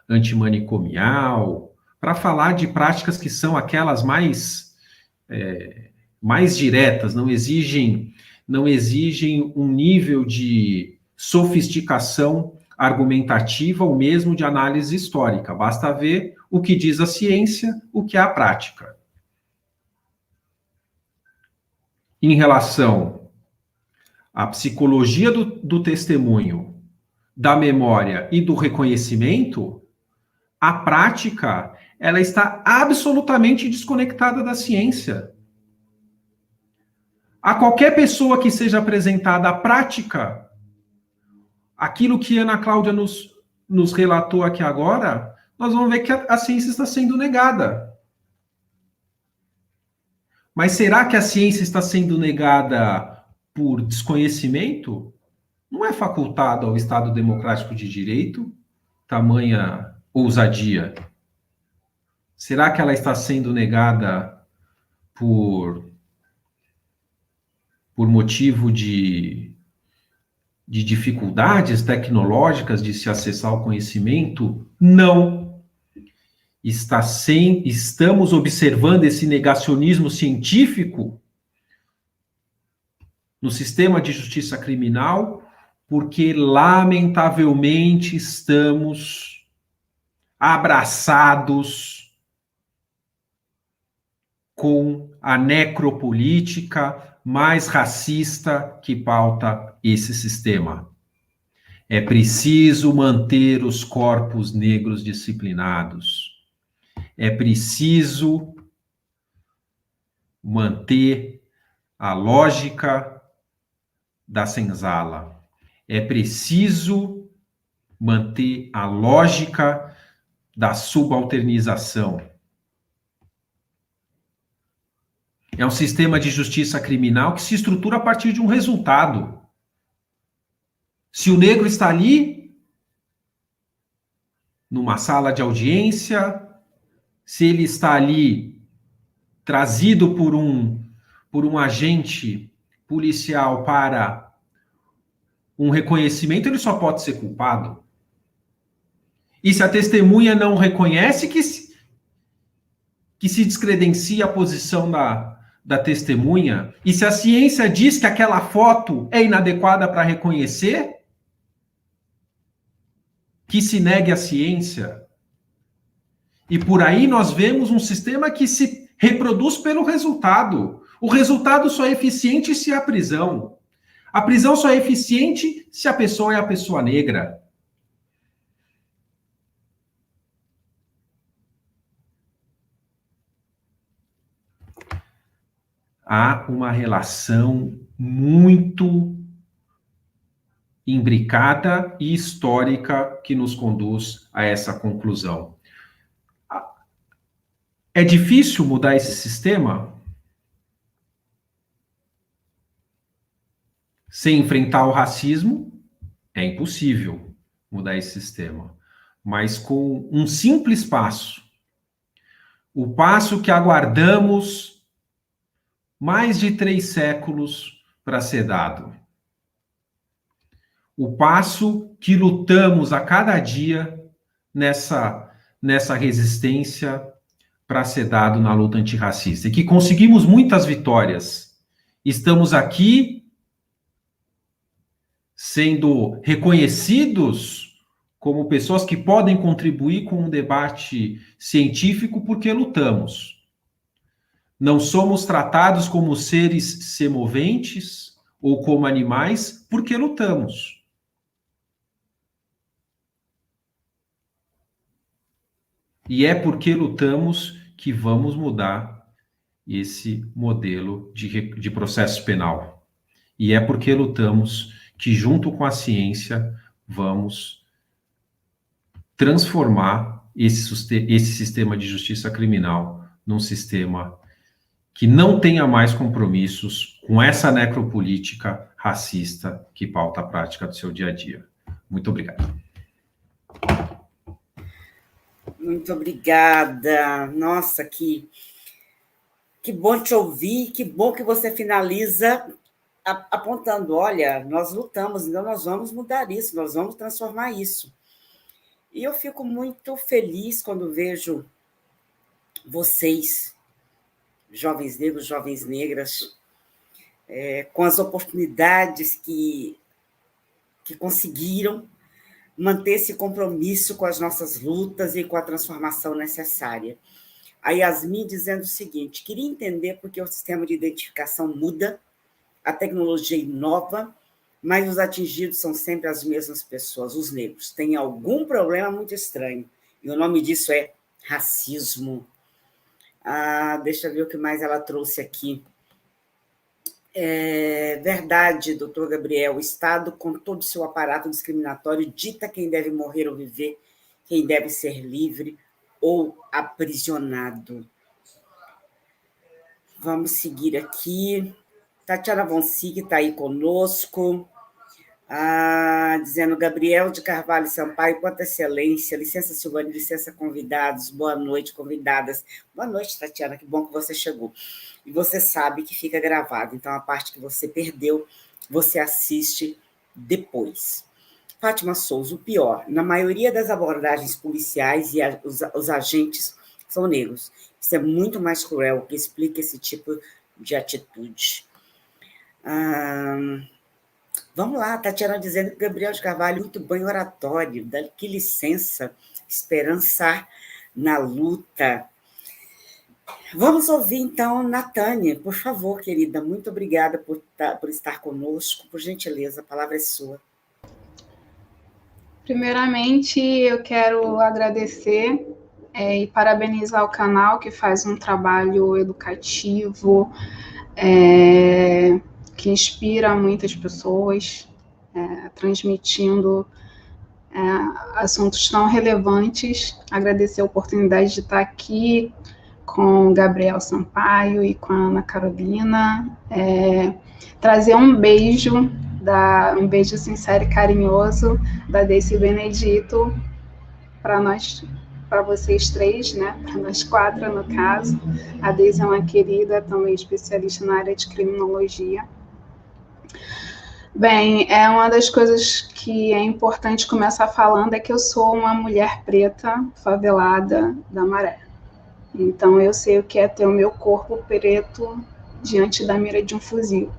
Speaker 3: antimanicomial, para falar de práticas que são aquelas mais diretas, não exigem um nível de sofisticação argumentativa ou mesmo de análise histórica. Basta ver o que diz a ciência, o que é a prática. Em relação à psicologia do testemunho, da memória e do reconhecimento, a prática, ela está absolutamente desconectada da ciência. A qualquer pessoa que seja apresentada a prática, aquilo que Ana Cláudia nos relatou aqui agora, nós vamos ver que a ciência está sendo negada. Mas será que a ciência está sendo negada por desconhecimento? Não é facultado ao Estado Democrático de Direito tamanha ousadia. Será que ela está sendo negada por motivo de dificuldades tecnológicas de se acessar o conhecimento? Não. Estamos observando esse negacionismo científico no sistema de justiça criminal porque, lamentavelmente, estamos abraçados com a necropolítica mais racista que pauta esse sistema. É preciso manter os corpos negros disciplinados. É preciso manter a lógica da senzala. É preciso manter a lógica da subalternização. É um sistema de justiça criminal que se estrutura a partir de um resultado. Se o negro está ali, numa sala de audiência, se ele está ali trazido por um agente policial para um reconhecimento, ele só pode ser culpado. E se a testemunha não reconhece, que se descredencia a posição da testemunha, e se a ciência diz que aquela foto é inadequada para reconhecer, que se negue a ciência. E por aí nós vemos um sistema que se reproduz pelo resultado. O resultado só é eficiente se há prisão. A prisão só é eficiente se a pessoa é a pessoa negra. há uma relação muito imbricada e histórica que nos conduz a essa conclusão. É difícil mudar esse sistema sem enfrentar o racismo? É impossível mudar esse sistema. Mas com um simples passo, o passo que aguardamos mais de 3 séculos para ser dado, o passo que lutamos a cada dia nessa resistência para ser dado na luta antirracista, e que conseguimos muitas vitórias. Estamos aqui sendo reconhecidos como pessoas que podem contribuir com um debate científico porque lutamos. Não somos tratados como seres semoventes ou como animais porque lutamos. E é porque lutamos que vamos mudar esse modelo de processo penal. E é porque lutamos que, junto com a ciência, vamos transformar esse sistema de justiça criminal num sistema que não tenha mais compromissos com essa necropolítica racista que pauta a prática do seu dia a dia. Muito obrigado.
Speaker 1: Muito obrigada. Nossa, que bom te ouvir, que bom que você finaliza apontando, olha, nós lutamos, então nós vamos mudar isso, nós vamos transformar isso. E eu fico muito feliz quando vejo vocês, jovens negros, jovens negras, com as oportunidades que conseguiram manter esse compromisso com as nossas lutas e com a transformação necessária. A Yasmin dizendo o seguinte: queria entender por que o sistema de identificação muda, a tecnologia inova, mas os atingidos são sempre as mesmas pessoas, os negros. Tem algum problema muito estranho, e o nome disso é racismo. Deixa eu ver o que mais ela trouxe aqui. É verdade, doutor Gabriel, o Estado, com todo o seu aparato discriminatório, dita quem deve morrer ou viver, quem deve ser livre ou aprisionado. Vamos seguir aqui. Tatiana Vonsi, que está aí conosco, dizendo: Gabriel de Carvalho Sampaio, quanta excelência, licença Silvane, licença convidados, boa noite, convidadas. Boa noite, Tatiana, que bom que você chegou. E você sabe que fica gravado, então a parte que você perdeu, você assiste depois. Fátima Souza, o pior, na maioria das abordagens policiais, os agentes são negros. Isso é muito mais cruel, que explica esse tipo de atitude. Vamos lá, Tatiana dizendo que Gabriel de Carvalho, muito bom em oratório, que licença, esperançar na luta. Vamos ouvir, então, Natânia, por favor, querida, muito obrigada por estar conosco, por gentileza, a palavra é sua.
Speaker 4: Primeiramente, eu quero agradecer e parabenizar o canal, que faz um trabalho educativo, que inspira muitas pessoas, transmitindo assuntos tão relevantes. Agradecer a oportunidade de estar aqui com o Gabriel Sampaio e com a Ana Carolina, trazer um beijo sincero e carinhoso da Deice Benedito para nós, para vocês três, né? Para nós 4, no caso. A Deice é uma querida, também especialista na área de criminologia. Bem, uma das coisas que é importante começar falando é que eu sou uma mulher preta, favelada da Maré. Então, eu sei o que é ter o meu corpo preto diante da mira de um fuzil.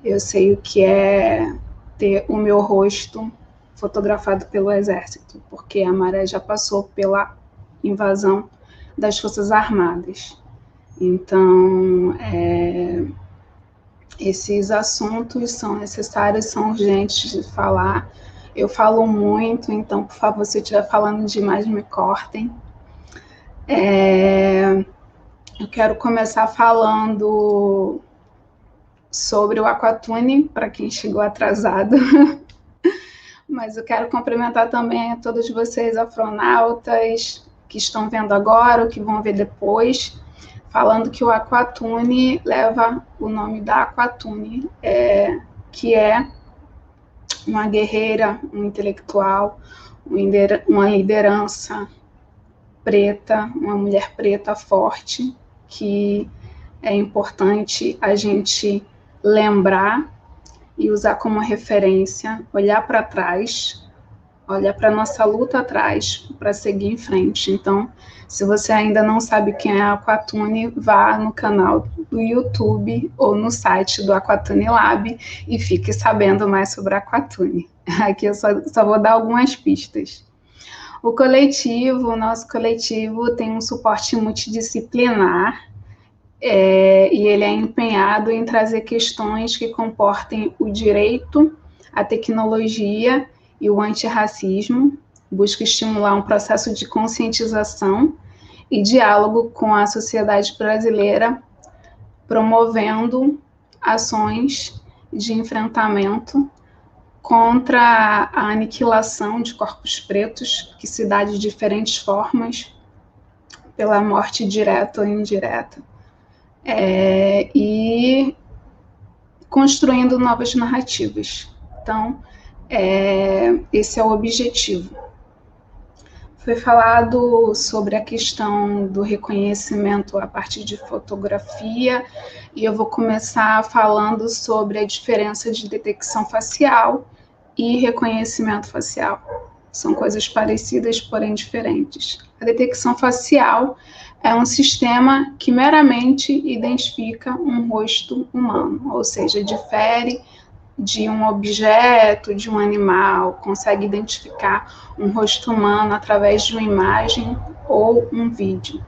Speaker 4: Eu sei o que é ter o meu rosto fotografado pelo Exército, porque a Maré já passou pela invasão das Forças Armadas. Então, esses assuntos são necessários, são urgentes de falar. Eu falo muito, então, por favor, se eu estiver falando demais, me cortem. Eu quero começar falando sobre o Aquatune, para quem chegou atrasado. Mas eu quero cumprimentar também a todos vocês, afronautas, que estão vendo agora ou que vão ver depois, falando que o Aquatune leva o nome da Aquatune, que é uma guerreira, um intelectual, uma liderança preta, uma mulher preta forte, que é importante a gente lembrar e usar como referência, olhar para trás, olhar para a nossa luta atrás, para seguir em frente. Então, se você ainda não sabe quem é a Aquatune, vá no canal do YouTube ou no site do Aquatune Lab e fique sabendo mais sobre a Aquatune. Aqui eu só vou dar algumas pistas. O nosso coletivo tem um suporte multidisciplinar, e ele é empenhado em trazer questões que comportem o direito, a tecnologia e o antirracismo, busca estimular um processo de conscientização e diálogo com a sociedade brasileira, promovendo ações de enfrentamento contra a aniquilação de corpos pretos, que se dá de diferentes formas, pela morte direta ou indireta, e construindo novas narrativas. Então, esse é o objetivo. Foi falado sobre a questão do reconhecimento a partir de fotografia, e eu vou começar falando sobre a diferença de detecção facial e reconhecimento facial. São coisas parecidas, porém diferentes. A detecção facial é um sistema que meramente identifica um rosto humano, ou seja, difere de um objeto, de um animal, consegue identificar um rosto humano através de uma imagem ou um vídeo.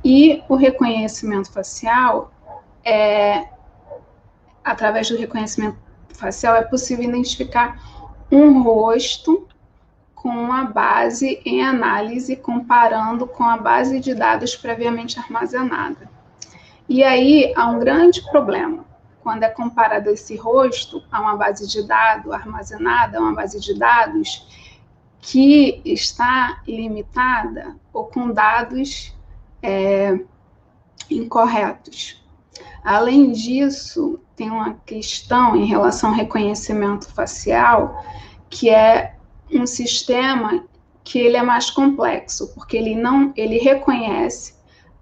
Speaker 4: E o reconhecimento facial, através do reconhecimento facial, é possível identificar um rosto com uma base em análise, comparando com a base de dados previamente armazenada. E aí há um grande problema. Quando é comparado esse rosto a uma base de dados armazenada, uma base de dados que está limitada ou com dados incorretos. Além disso, tem uma questão em relação ao reconhecimento facial, que é um sistema que ele é mais complexo, porque ele reconhece,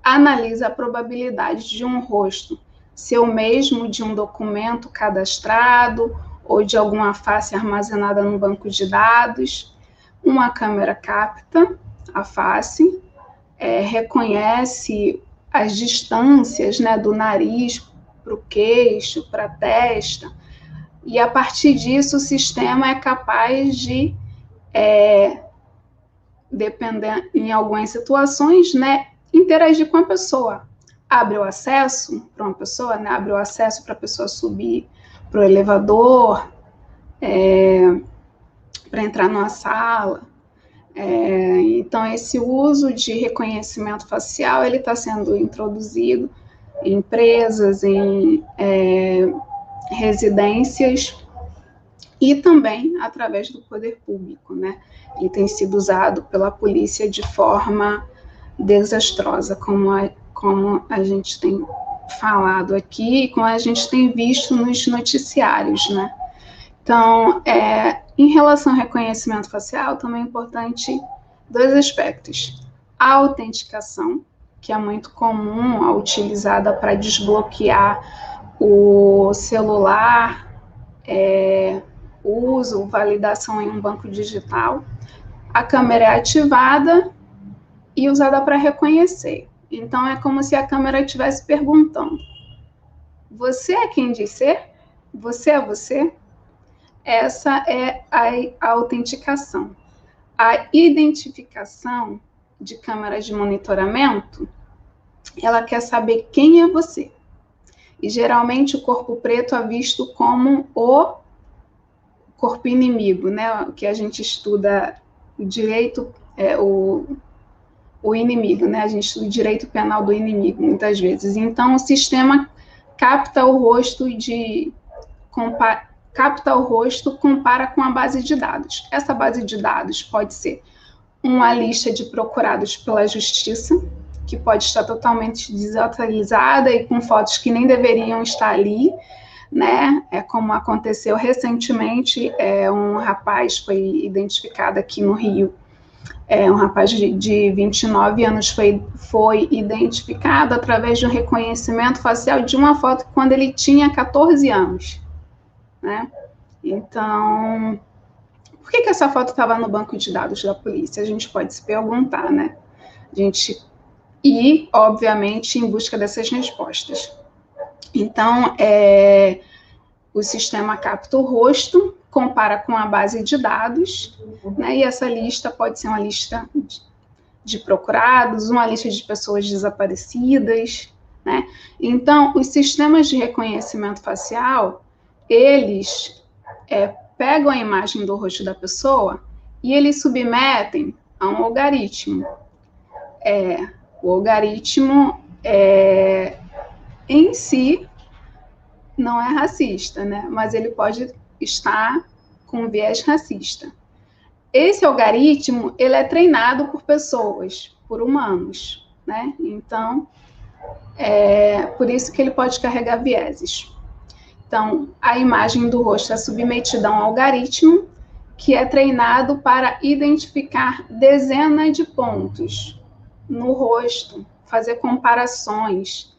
Speaker 4: analisa a probabilidade de um rosto ser o mesmo de um documento cadastrado ou de alguma face armazenada no banco de dados. Uma câmera capta a face, reconhece as distâncias, né, do nariz para o queixo, para a testa, e a partir disso o sistema é capaz de, dependendo em algumas situações, né, interagir com a pessoa. Abre o acesso para uma pessoa, né, abre o acesso para a pessoa subir para o elevador, para entrar numa sala. Então, esse uso de reconhecimento facial ele está sendo introduzido em empresas, em residências e também através do poder público, né? Ele tem sido usado pela polícia de forma desastrosa, como a gente tem falado aqui e como a gente tem visto nos noticiários, né? Então, em relação ao reconhecimento facial, também é importante dois aspectos. A autenticação, que é muito comum, utilizada para desbloquear o celular, uso, validação em um banco digital. A câmera é ativada e usada para reconhecer. Então, é como se a câmera estivesse perguntando: você é quem diz ser? Você é você? Essa é a autenticação. A identificação de câmeras de monitoramento, ela quer saber quem é você. E, geralmente, o corpo preto é visto como o corpo inimigo, né? Que a gente estuda o direito, o o inimigo, né? A gente estuda o direito penal do inimigo, muitas vezes. Então, o sistema capta o rosto compara com a base de dados. Essa base de dados pode ser uma lista de procurados pela justiça, que pode estar totalmente desatualizada e com fotos que nem deveriam estar ali, né? Como aconteceu recentemente, um rapaz foi identificado aqui no Rio, um rapaz de 29 anos foi identificado através de um reconhecimento facial de uma foto quando ele tinha 14 anos, né? Então, por que essa foto estava no banco de dados da polícia? A gente pode se perguntar, né? E, obviamente, em busca dessas respostas. Então, o sistema capta o rosto, compara com a base de dados, né? E essa lista pode ser uma lista de procurados, uma lista de pessoas desaparecidas, né? Então, os sistemas de reconhecimento facial, eles pegam a imagem do rosto da pessoa e eles submetem a um algoritmo. O algoritmo em si não é racista, né? Mas ele pode estar com viés racista. Esse algoritmo, ele é treinado por pessoas, por humanos, né? Então, por isso que ele pode carregar vieses. Então, a imagem do rosto é submetida a um algoritmo que é treinado para identificar dezenas de pontos no rosto, fazer comparações,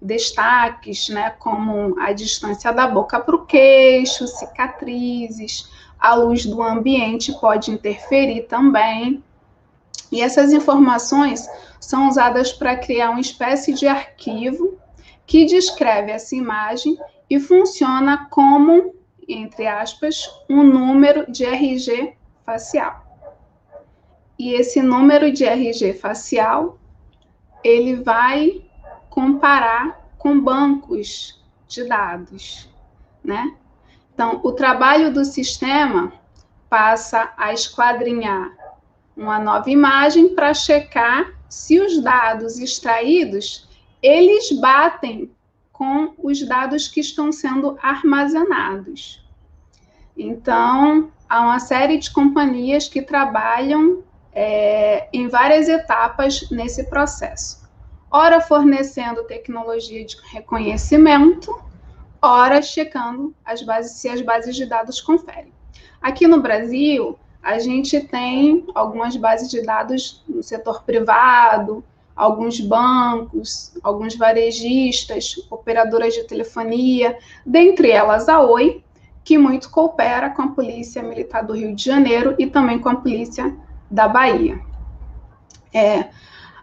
Speaker 4: destaques, né, como a distância da boca para o queixo, cicatrizes, a luz do ambiente pode interferir também. E essas informações são usadas para criar uma espécie de arquivo que descreve essa imagem e funciona como, entre aspas, um número de RG facial. E esse número de RG facial, ele vai comparar com bancos de dados, né? Então, o trabalho do sistema passa a esquadrinhar uma nova imagem para checar se os dados extraídos, eles batem com os dados que estão sendo armazenados. Então, há uma série de companhias que trabalham em várias etapas nesse processo. Ora fornecendo tecnologia de reconhecimento, ora checando se as bases de dados conferem. Aqui no Brasil, a gente tem algumas bases de dados no setor privado, alguns bancos, alguns varejistas, operadoras de telefonia, dentre elas a Oi, que muito coopera com a Polícia Militar do Rio de Janeiro e também com a Polícia da Bahia.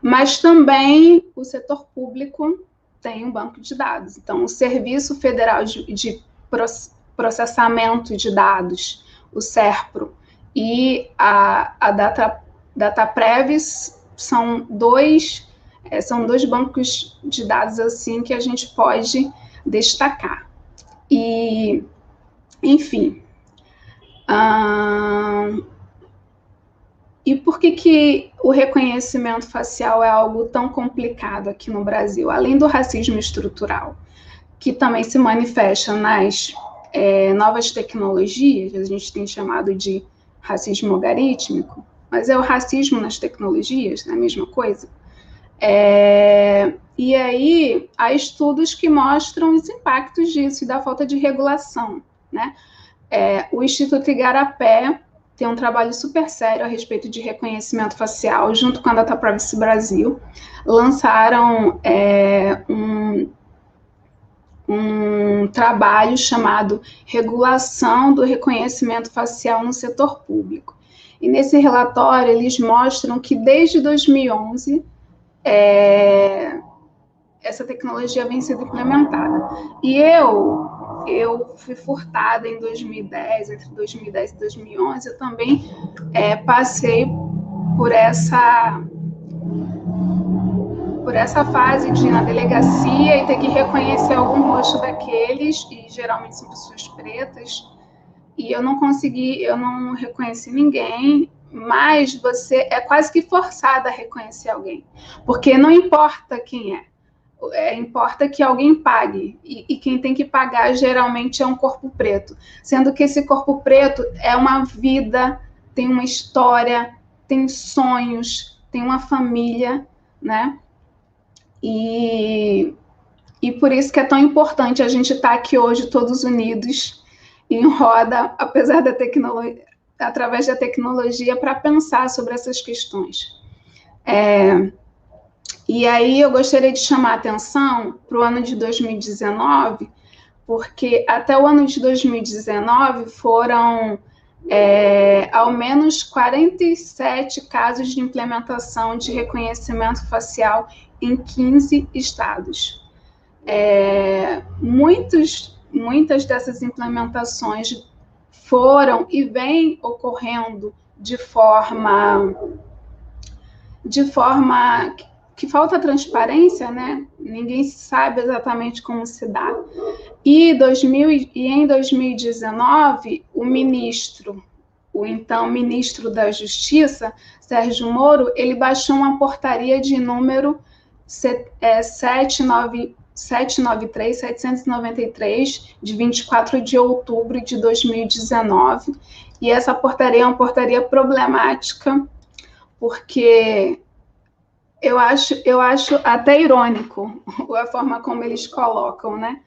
Speaker 4: Mas também o setor público tem um banco de dados. Então, o Serviço Federal de Processamento de Dados, o SERPRO, e a DataPrev são dois bancos de dados assim que a gente pode destacar. E, enfim, e por que o reconhecimento facial é algo tão complicado aqui no Brasil? Além do racismo estrutural, que também se manifesta nas novas tecnologias, a gente tem chamado de racismo algorítmico, mas é o racismo nas tecnologias, não é a mesma coisa? E aí, há estudos que mostram os impactos disso e da falta de regulação, né? O Instituto Igarapé tem um trabalho super sério a respeito de reconhecimento facial, junto com a Data Privacy Brasil, lançaram um trabalho chamado Regulação do Reconhecimento Facial no Setor Público. E nesse relatório, eles mostram que desde 2011, essa tecnologia vem sendo implementada. E eu fui furtada em 2010, entre 2010 e 2011, eu também passei por essa fase de ir na delegacia e ter que reconhecer algum rosto daqueles, e geralmente são pessoas pretas, e eu não reconheci ninguém, mais você é quase que forçada a reconhecer alguém, porque não importa quem importa que alguém pague, e quem tem que pagar geralmente é um corpo preto, sendo que esse corpo preto é uma vida, tem uma história, tem sonhos, tem uma família, né? E por isso que é tão importante a gente estar aqui hoje todos unidos em roda, apesar da tecnologia, através da tecnologia, para pensar sobre essas questões. E aí eu gostaria de chamar a atenção para o ano de 2019, porque até o ano de 2019 foram ao menos 47 casos de implementação de reconhecimento facial em 15 estados. Muitas dessas implementações foram e vêm ocorrendo de forma que falta transparência, né? Ninguém sabe exatamente como se dá. E em 2019, o então ministro da Justiça, Sérgio Moro, ele baixou uma portaria de número 793, de 24 de outubro de 2019. E essa portaria é uma portaria problemática, porque eu acho até irônico a forma como eles colocam, né?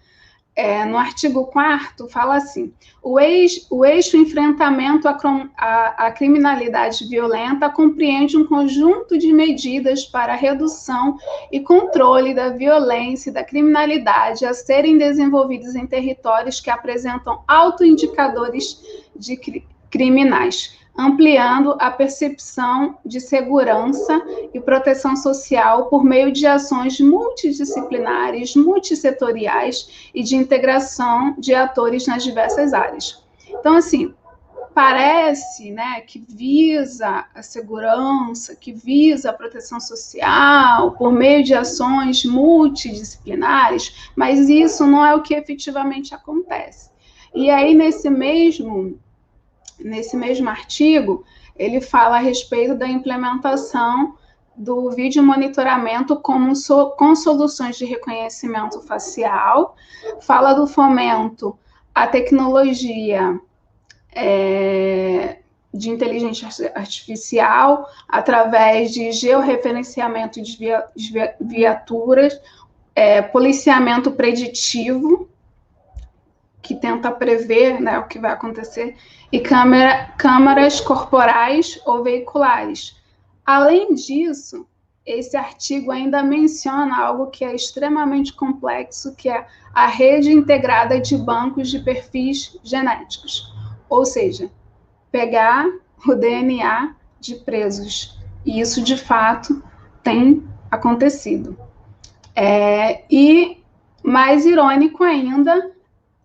Speaker 4: No artigo 4º fala assim: o eixo enfrentamento à criminalidade violenta compreende um conjunto de medidas para a redução e controle da violência e da criminalidade a serem desenvolvidas em territórios que apresentam autoindicadores de criminais, ampliando a percepção de segurança e proteção social por meio de ações multidisciplinares, multissetoriais e de integração de atores nas diversas áreas. Então, assim, parece, né, que visa a segurança, que visa a proteção social por meio de ações multidisciplinares, mas isso não é o que efetivamente acontece. E aí, nesse mesmo artigo, ele fala a respeito da implementação do vídeo monitoramento com soluções de reconhecimento facial, fala do fomento à tecnologia de inteligência artificial através de georreferenciamento de viaturas, policiamento preditivo, que tenta prever, né, o que vai acontecer, e câmaras corporais ou veiculares. Além disso, esse artigo ainda menciona algo que é extremamente complexo, que é a rede integrada de bancos de perfis genéticos, ou seja, pegar o DNA de presos. E isso, de fato, tem acontecido. E, mais irônico ainda,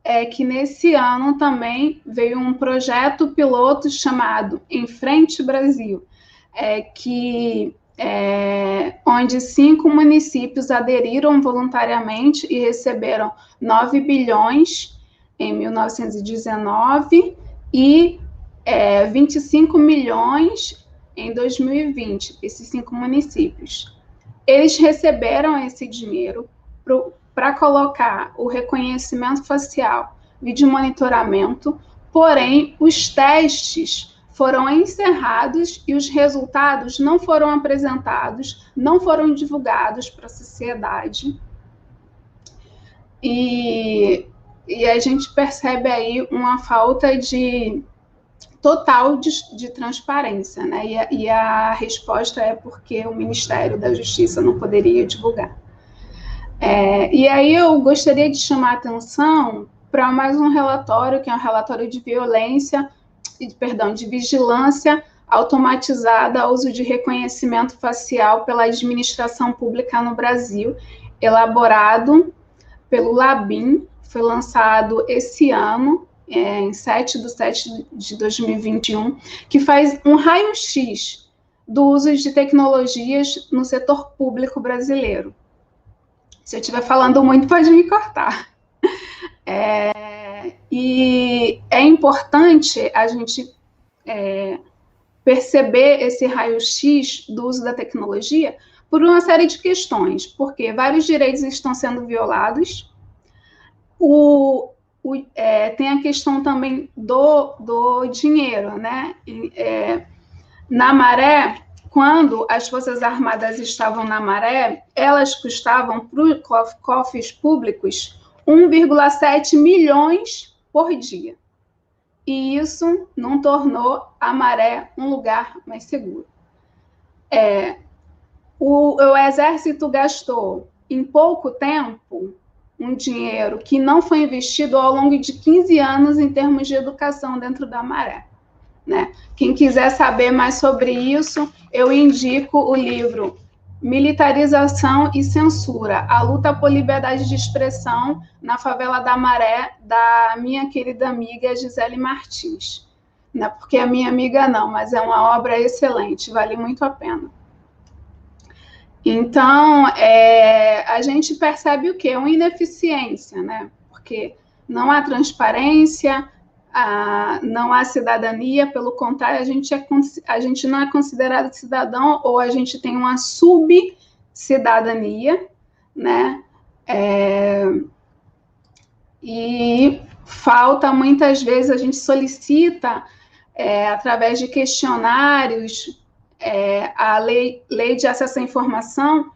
Speaker 4: é que nesse ano também veio um projeto piloto chamado Em Frente Brasil, onde 5 municípios aderiram voluntariamente e receberam 9 bilhões em 1919 e 25 milhões em 2020, esses 5 municípios. Eles receberam esse dinheiro para colocar o reconhecimento facial, vídeo monitoramento, porém, os testes foram encerrados e os resultados não foram apresentados, não foram divulgados para a sociedade. E a gente percebe aí uma falta total de transparência, né? E a resposta é porque o Ministério da Justiça não poderia divulgar. E aí eu gostaria de chamar a atenção para mais um relatório, que é um relatório de de vigilância automatizada ao uso de reconhecimento facial pela administração pública no Brasil, elaborado pelo LABIM, foi lançado esse ano, em 7/7/2021, que faz um raio-x do uso de tecnologias no setor público brasileiro. Se eu estiver falando muito, pode me cortar. E é importante a gente perceber esse raio-x do uso da tecnologia por uma série de questões, porque vários direitos estão sendo violados, tem a questão também do dinheiro, né? Na Maré, quando as Forças Armadas estavam na Maré, elas custavam para os cofres públicos 1,7 milhões por dia. E isso não tornou a Maré um lugar mais seguro. O Exército gastou, em pouco tempo, um dinheiro que não foi investido ao longo de 15 anos em termos de educação dentro da Maré, né? Quem quiser saber mais sobre isso, eu indico o livro Militarização e Censura, a luta por liberdade de expressão na favela da Maré, da minha querida amiga Gisele Martins. Não é porque é minha amiga não, mas é uma obra excelente, vale muito a pena. Então, a gente percebe o quê? Uma ineficiência, né? Porque não há transparência, não há cidadania, pelo contrário, a gente não é considerado cidadão, ou a gente tem uma subcidadania, né? E falta, muitas vezes, a gente solicita, através de questionários, a lei de acesso à informação,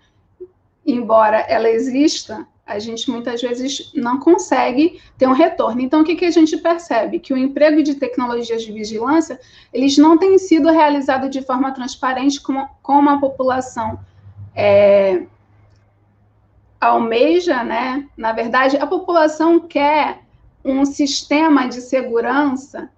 Speaker 4: embora ela exista, a gente muitas vezes não consegue ter um retorno. Então, o que a gente percebe? Que o emprego de tecnologias de vigilância, eles não têm sido realizados de forma transparente como a população almeja, né? Na verdade, a população quer um sistema de segurança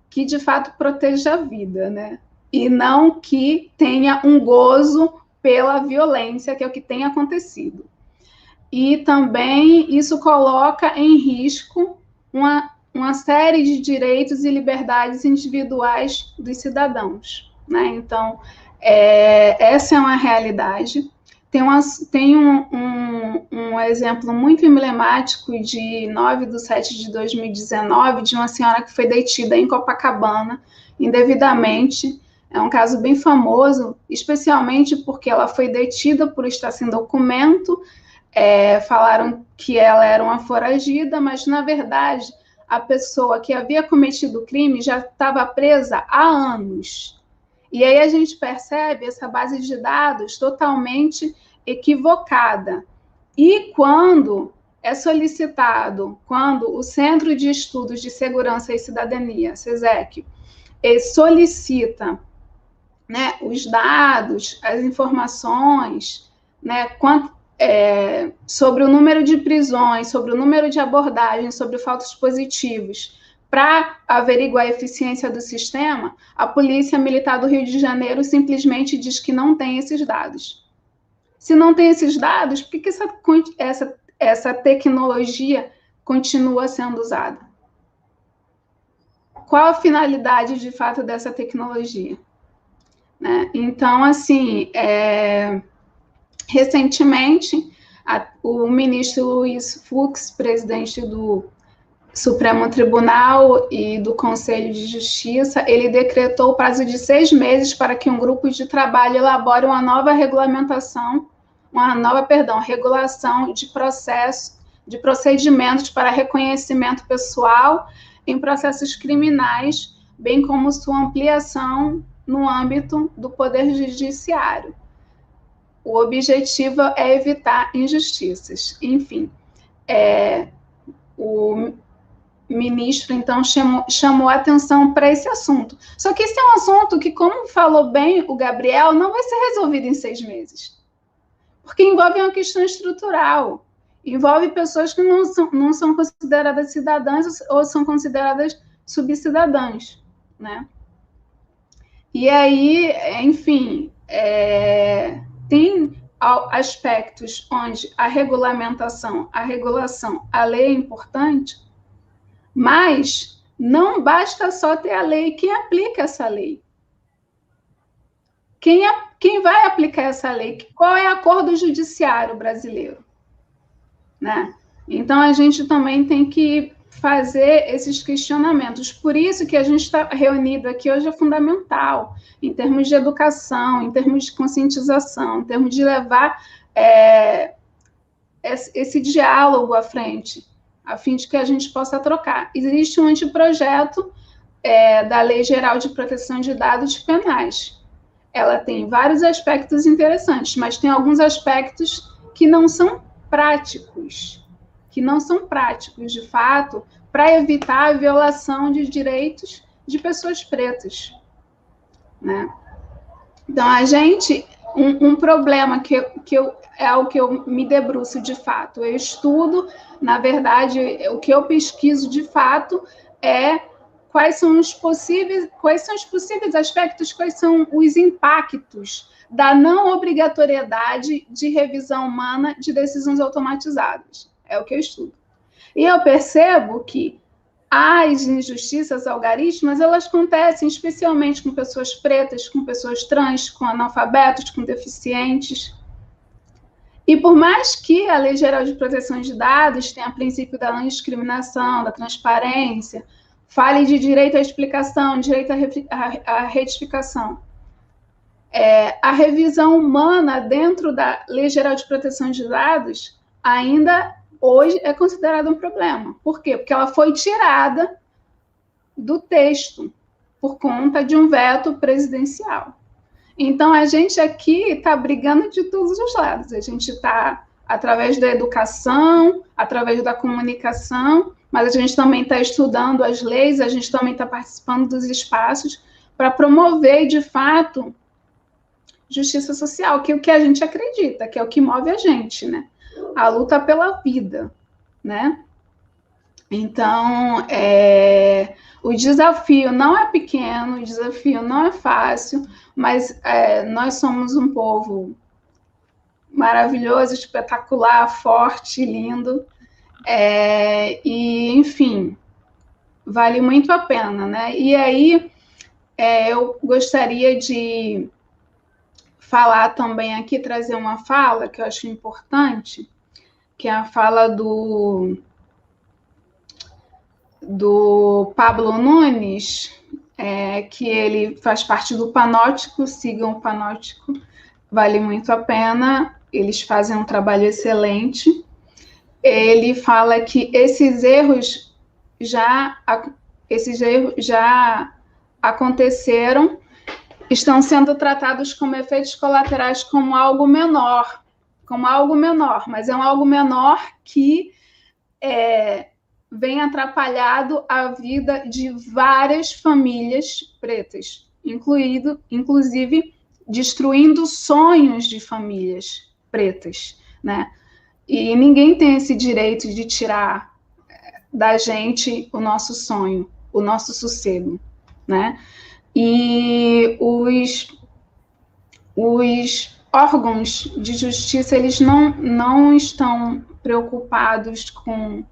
Speaker 4: que, de fato, proteja a vida, né? E não que tenha um gozo pela violência, que é o que tem acontecido. E também isso coloca em risco uma série de direitos e liberdades individuais dos cidadãos, né? Então, essa é uma realidade. Tem um exemplo muito emblemático de 9/7/2019, de uma senhora que foi detida em Copacabana, indevidamente. É um caso bem famoso, especialmente porque ela foi detida por estar sem documento. Falaram que ela era uma foragida, mas, na verdade, a pessoa que havia cometido o crime já estava presa há anos. E aí a gente percebe essa base de dados totalmente equivocada. E quando é solicitado, quando o Centro de Estudos de Segurança e Cidadania, CESEC, solicita, né, os dados, as informações, né, sobre o número de prisões, sobre o número de abordagens, sobre falsos positivos, para averiguar a eficiência do sistema, a Polícia Militar do Rio de Janeiro simplesmente diz que não tem esses dados. Se não tem esses dados, por que essa tecnologia continua sendo usada? Qual a finalidade, de fato, dessa tecnologia? Né? Então, assim, recentemente, o ministro Luiz Fux, presidente do Supremo Tribunal e do Conselho de Justiça, ele decretou o prazo de 6 meses para que um grupo de trabalho elabore uma nova regulação de procedimentos para reconhecimento pessoal em processos criminais, bem como sua ampliação no âmbito do Poder Judiciário. O objetivo é evitar injustiças. Enfim, o ministro, então, chamou a atenção para esse assunto. Só que esse é um assunto que, como falou bem o Gabriel, não vai ser resolvido em 6 meses. Porque envolve uma questão estrutural. Envolve pessoas que não são consideradas cidadãs ou são consideradas subcidadãs, né? E aí, enfim, tem aspectos onde a regulação, a lei é importante, mas não basta só ter a lei. Quem aplica essa lei? Quem vai aplicar essa lei? Qual é a cor do judiciário brasileiro? Né? Então, a gente também tem que fazer esses questionamentos. Por isso que a gente está reunido aqui hoje é fundamental, em termos de educação, em termos de conscientização, em termos de levar esse diálogo à frente, a fim de que a gente possa trocar. Existe um anteprojeto da Lei Geral de Proteção de Dados Penais. Ela tem vários aspectos interessantes, mas tem alguns aspectos que não são práticos, de fato, para evitar a violação de direitos de pessoas pretas, né? Então, a gente, um problema é o que eu me debruço de fato, eu estudo, na verdade, o que eu pesquiso de fato é quais são os possíveis aspectos, quais são os impactos da não obrigatoriedade de revisão humana de decisões automatizadas. É o que eu estudo. E eu percebo que as injustiças algarismas, elas acontecem especialmente com pessoas pretas, com pessoas trans, com analfabetos, com deficientes. E por mais que a Lei Geral de Proteção de Dados tenha o princípio da não discriminação, da transparência, fale de direito à explicação, direito à retificação, a revisão humana dentro da Lei Geral de Proteção de Dados ainda hoje é considerada um problema. Por quê? Porque ela foi tirada do texto por conta de um veto presidencial. Então, a gente aqui está brigando de todos os lados. A gente está, através da educação, através da comunicação, mas a gente também está estudando as leis, a gente também está participando dos espaços para promover, de fato, justiça social, que é o que a gente acredita, que é o que move a gente, né? A luta pela vida, né? Então, o desafio não é pequeno, o desafio não é fácil, mas nós somos um povo maravilhoso, espetacular, forte, lindo, e, enfim, vale muito a pena, né? E aí, eu gostaria de falar também aqui, trazer uma fala que eu acho importante, que é a fala do Pablo Nunes, que ele faz parte do Panóptico, sigam o Panóptico, vale muito a pena, eles fazem um trabalho excelente. Ele fala que esses erros já aconteceram, estão sendo tratados como efeitos colaterais como algo menor, mas é um algo menor que vem atrapalhado a vida de várias famílias pretas, inclusive destruindo sonhos de famílias pretas, né? E ninguém tem esse direito de tirar da gente o nosso sonho, o nosso sossego, né? E os órgãos de justiça, eles não estão preocupados com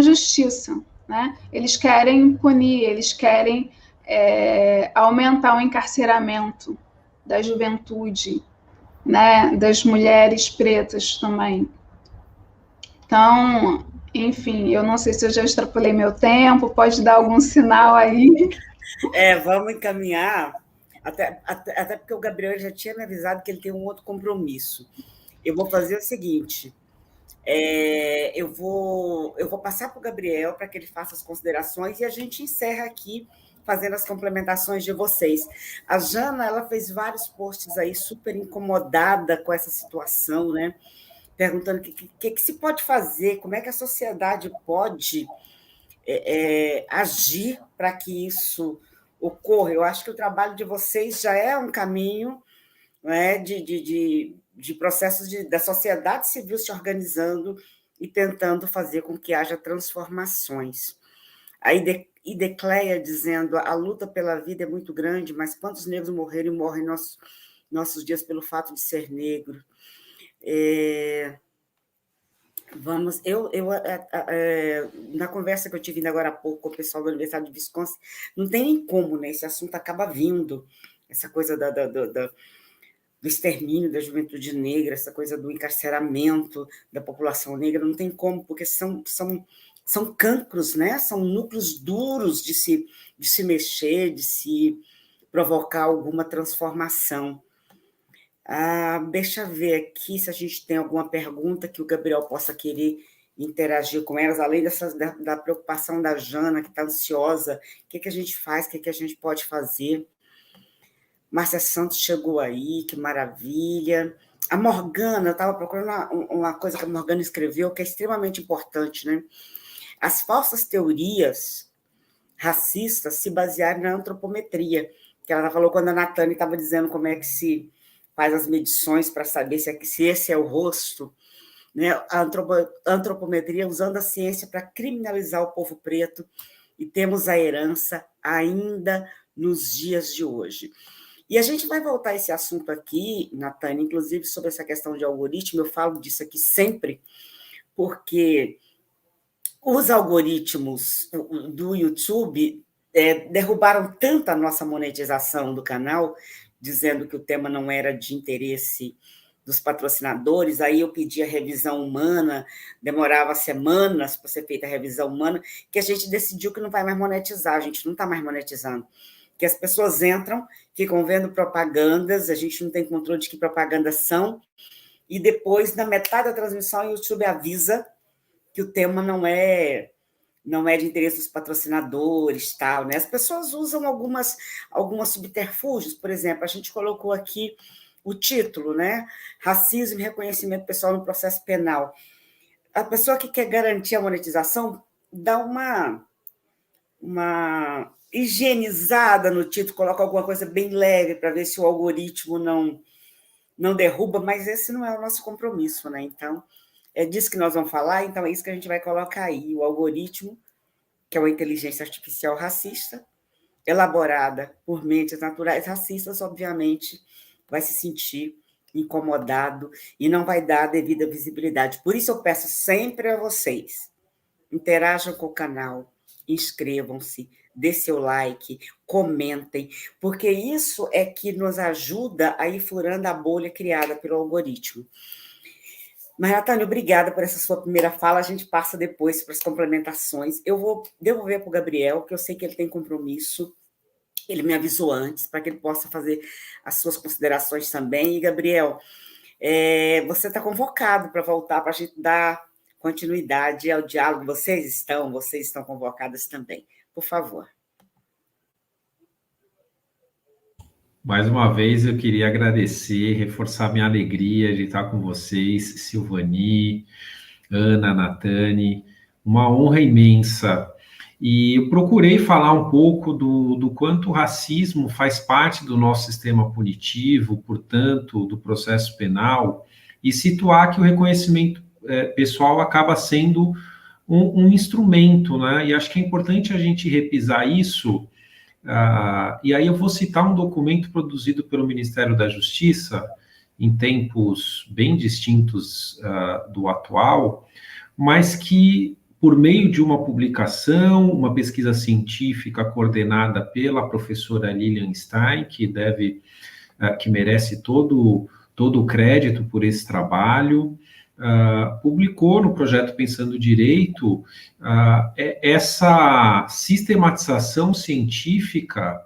Speaker 4: justiça, né? Eles querem punir, eles querem aumentar o encarceramento da juventude, né? Das mulheres pretas também. Então, enfim, eu não sei se eu já extrapolei meu tempo, pode dar algum sinal aí.
Speaker 1: Vamos encaminhar, até porque o Gabriel já tinha me avisado que ele tem um outro compromisso. Eu vou fazer o seguinte, eu vou passar para o Gabriel para que ele faça as considerações e a gente encerra aqui fazendo as complementações de vocês. A Jana, ela fez vários posts aí super incomodada com essa situação, né? Perguntando o que se pode fazer, como é que a sociedade pode agir para que isso ocorra. Eu acho que o trabalho de vocês já é um caminho, né, de processos da sociedade civil se organizando e tentando fazer com que haja transformações. A Idecleia dizendo: a luta pela vida é muito grande, mas quantos negros morreram e morrem nossos dias pelo fato de ser negro? Na conversa que eu tive agora há pouco com o pessoal da Universidade de Wisconsin, não tem nem como, né? Esse assunto acaba vindo, essa coisa do extermínio da juventude negra, essa coisa do encarceramento da população negra, não tem como, porque são são cancros, né? São núcleos duros de se mexer, de se provocar alguma transformação. Deixa eu ver aqui se a gente tem alguma pergunta que o Gabriel possa querer interagir com elas, além da preocupação da Jana, que está ansiosa. O que a gente faz, o que a gente pode fazer? Márcia Santos chegou aí, que maravilha. A Morgana, eu estava procurando uma coisa que a Morgana escreveu, que é extremamente importante, né? As falsas teorias racistas se basearam na antropometria, que ela falou quando a Natane estava dizendo como é que se faz as medições para saber se esse é o rosto, né? A antropometria usando a ciência para criminalizar o povo preto, e temos a herança ainda nos dias de hoje. E a gente vai voltar a esse assunto aqui, Natane, inclusive sobre essa questão de algoritmo, eu falo disso aqui sempre, porque os algoritmos do YouTube derrubaram tanto a nossa monetização do canal, dizendo que o tema não era de interesse dos patrocinadores, aí eu pedi a revisão humana, demorava semanas para ser feita a revisão humana, que a gente decidiu que não vai mais monetizar, a gente não está mais monetizando. Que as pessoas entram, ficam vendo propagandas, a gente não tem controle de que propagandas são, e depois, na metade da transmissão, o YouTube avisa que o tema não é de interesse dos patrocinadores, tal, né? As pessoas usam algumas subterfúgios, por exemplo, a gente colocou aqui o título, né? Racismo e reconhecimento pessoal no processo penal. A pessoa que quer garantir a monetização dá uma higienizada no título, coloca alguma coisa bem leve para ver se o algoritmo não derruba, mas esse não é o nosso compromisso, né? Então, é disso que nós vamos falar, então é isso que a gente vai colocar aí. O algoritmo, que é uma inteligência artificial racista, elaborada por mentes naturais racistas, obviamente, vai se sentir incomodado e não vai dar a devida visibilidade. Por isso eu peço sempre a vocês, interajam com o canal, inscrevam-se, dê seu like, comentem, porque isso é que nos ajuda a ir furando a bolha criada pelo algoritmo. Mas, Natane, obrigada por essa sua primeira fala. A gente passa depois para as complementações. Eu vou devolver para o Gabriel, que eu sei que ele tem compromisso. Ele me avisou antes, para que ele possa fazer as suas considerações também. E, Gabriel, você está convocado para voltar, para a gente dar continuidade ao diálogo. Vocês estão convocadas também. Por favor.
Speaker 3: Mais uma vez, eu queria agradecer, reforçar minha alegria de estar com vocês, Silvani, Ana, Natane, uma honra imensa. E eu procurei falar um pouco do quanto o racismo faz parte do nosso sistema punitivo, portanto, do processo penal, e situar que o reconhecimento pessoal acaba sendo um instrumento, né? E acho que é importante a gente repisar isso. E aí eu vou citar um documento produzido pelo Ministério da Justiça, em tempos bem distintos do atual, mas que, por meio de uma publicação, uma pesquisa científica coordenada pela professora Lilian Stein, que merece todo o crédito por esse trabalho, publicou no projeto Pensando Direito essa sistematização científica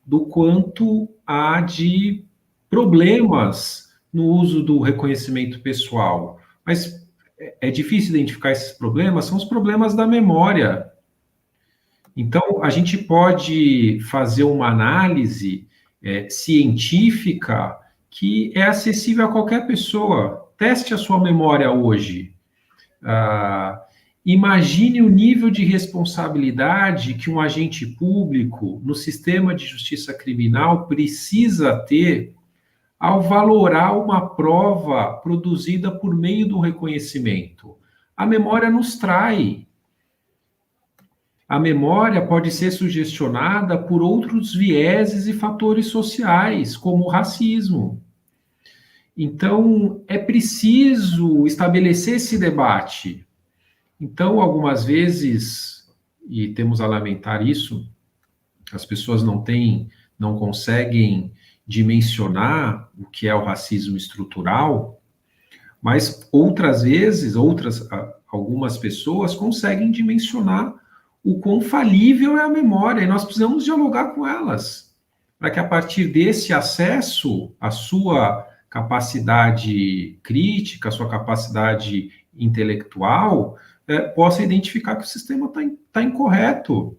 Speaker 3: do quanto há de problemas no uso do reconhecimento pessoal. Mas é difícil identificar esses problemas, são os problemas da memória. Então, a gente pode fazer uma análise científica que é acessível a qualquer pessoa. Teste a sua memória hoje. Imagine o nível de responsabilidade que um agente público no sistema de justiça criminal precisa ter ao valorar uma prova produzida por meio do reconhecimento. A memória nos trai. A memória pode ser sugestionada por outros vieses e fatores sociais, como o racismo. Então, é preciso estabelecer esse debate. Então, algumas vezes, e temos a lamentar isso, as pessoas não conseguem dimensionar o que é o racismo estrutural, Mas outras vezes, algumas pessoas conseguem dimensionar o quão falível é a memória, e nós precisamos dialogar com elas, para que a partir desse acesso, a sua capacidade crítica, a sua capacidade intelectual, possa identificar que o sistema está incorreto.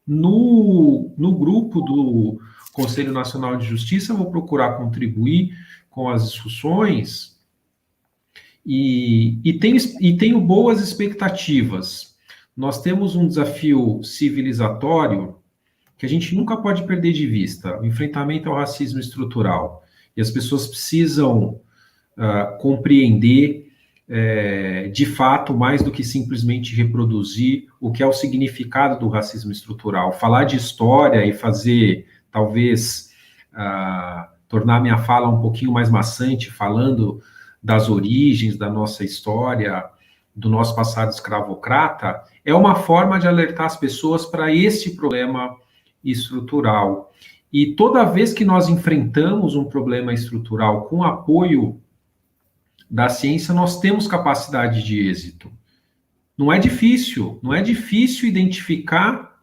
Speaker 3: No grupo do Conselho Nacional de Justiça, eu vou procurar contribuir com as discussões e tenho boas expectativas. Nós temos um desafio civilizatório que a gente nunca pode perder de vista, o enfrentamento ao racismo estrutural. E as pessoas precisam compreender, de fato, mais do que simplesmente reproduzir o que é o significado do racismo estrutural. Falar de história e fazer, talvez, tornar minha fala um pouquinho mais maçante, falando das origens da nossa história, do nosso passado escravocrata, é uma forma de alertar as pessoas para esse problema estrutural. E toda vez que nós enfrentamos um problema estrutural com apoio da ciência, nós temos capacidade de êxito. Não é difícil identificar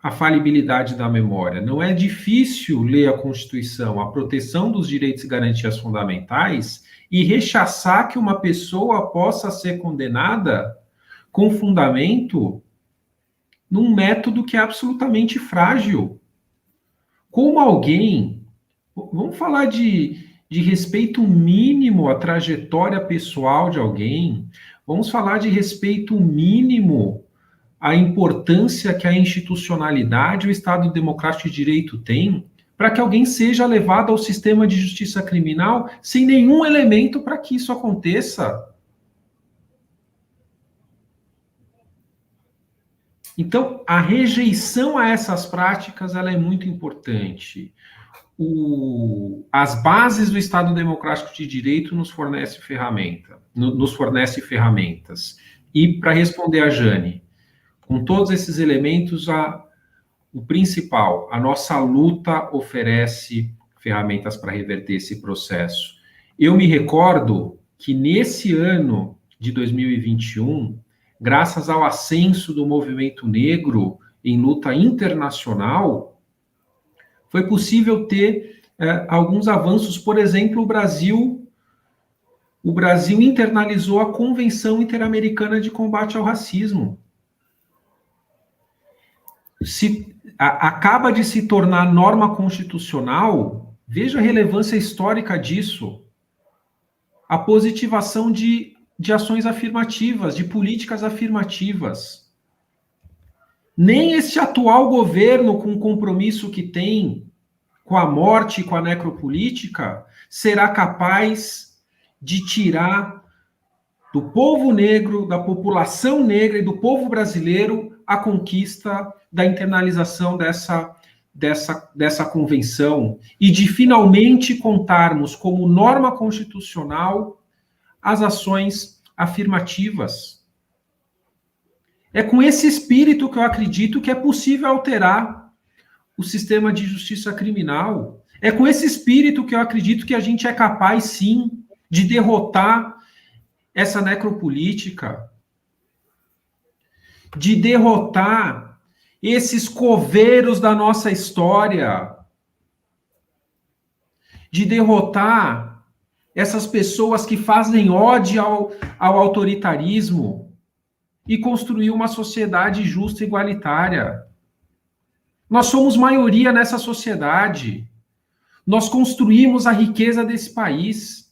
Speaker 3: a falibilidade da memória, não é difícil ler a Constituição, a proteção dos direitos e garantias fundamentais, e rechaçar que uma pessoa possa ser condenada com fundamento num método que é absolutamente frágil. Como alguém, vamos falar de respeito mínimo à trajetória pessoal de alguém, vamos falar de respeito mínimo à importância que a institucionalidade, o Estado Democrático de Direito tem, para que alguém seja levado ao sistema de justiça criminal sem nenhum elemento para que isso aconteça. Então, a rejeição a essas práticas ela é muito importante. As bases do Estado Democrático de Direito nos fornece ferramentas. E, para responder a Jane, com todos esses elementos, o principal, a nossa luta oferece ferramentas para reverter esse processo. Eu me recordo que nesse ano de 2021, graças ao ascenso do movimento negro em luta internacional, foi possível ter alguns avanços. Por exemplo, o Brasil internalizou a Convenção Interamericana de Combate ao Racismo. Acaba de se tornar norma constitucional, veja a relevância histórica disso, a positivação de ações afirmativas, de políticas afirmativas. Nem este atual governo, com o compromisso que tem com a morte e com a necropolítica, será capaz de tirar do povo negro, da população negra e do povo brasileiro a conquista da internalização dessa convenção e de finalmente contarmos como norma constitucional as ações afirmativas. É com esse espírito que eu acredito que é possível alterar o sistema de justiça criminal. É com esse espírito que eu acredito que a gente é capaz, sim, de derrotar essa necropolítica, de derrotar esses coveiros da nossa história, de derrotar essas pessoas que fazem ódio ao autoritarismo e construir uma sociedade justa e igualitária. Nós somos maioria nessa sociedade. Nós construímos a riqueza desse país.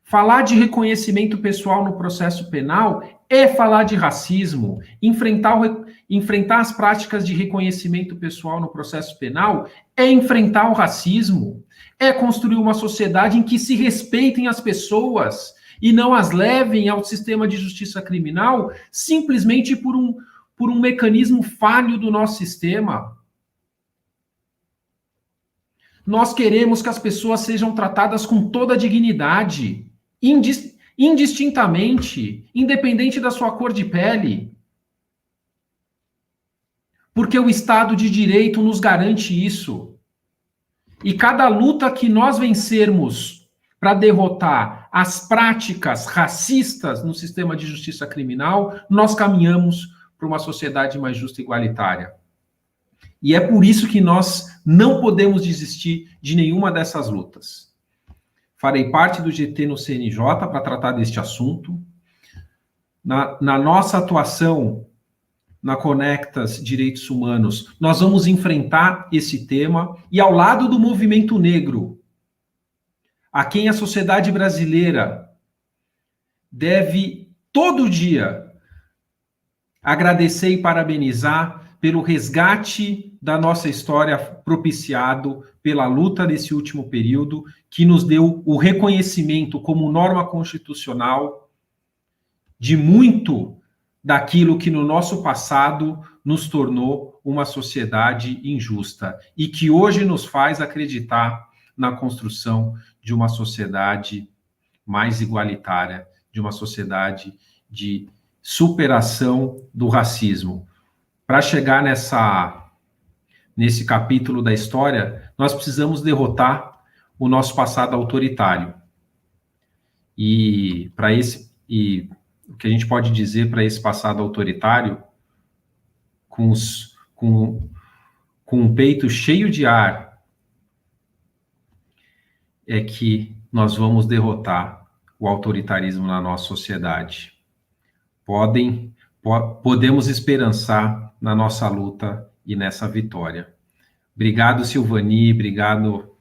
Speaker 3: Falar de reconhecimento pessoal no processo penal é falar de racismo. Enfrentar as práticas de reconhecimento pessoal no processo penal é enfrentar o racismo. É construir uma sociedade em que se respeitem as pessoas e não as levem ao sistema de justiça criminal simplesmente por um mecanismo falho do nosso sistema. Nós queremos que as pessoas sejam tratadas com toda a dignidade, indistintamente, independente da sua cor de pele. Porque o Estado de Direito nos garante isso. E cada luta que nós vencermos para derrotar as práticas racistas no sistema de justiça criminal, nós caminhamos para uma sociedade mais justa e igualitária. E é por isso que nós não podemos desistir de nenhuma dessas lutas. Farei parte do GT no CNJ para tratar deste assunto. Na nossa atuação na Conectas Direitos Humanos, nós vamos enfrentar esse tema e ao lado do movimento negro, a quem a sociedade brasileira deve todo dia agradecer e parabenizar pelo resgate da nossa história propiciado pela luta desse último período, que nos deu o reconhecimento como norma constitucional de muito daquilo que no nosso passado nos tornou uma sociedade injusta e que hoje nos faz acreditar na construção de uma sociedade mais igualitária, de uma sociedade de superação do racismo. Para chegar nesse capítulo da história, nós precisamos derrotar o nosso passado autoritário. E o que a gente pode dizer para esse passado autoritário, com um peito cheio de ar, é que nós vamos derrotar o autoritarismo na nossa sociedade. Podemos esperançar na nossa luta e nessa vitória. Obrigado, Silvani, obrigado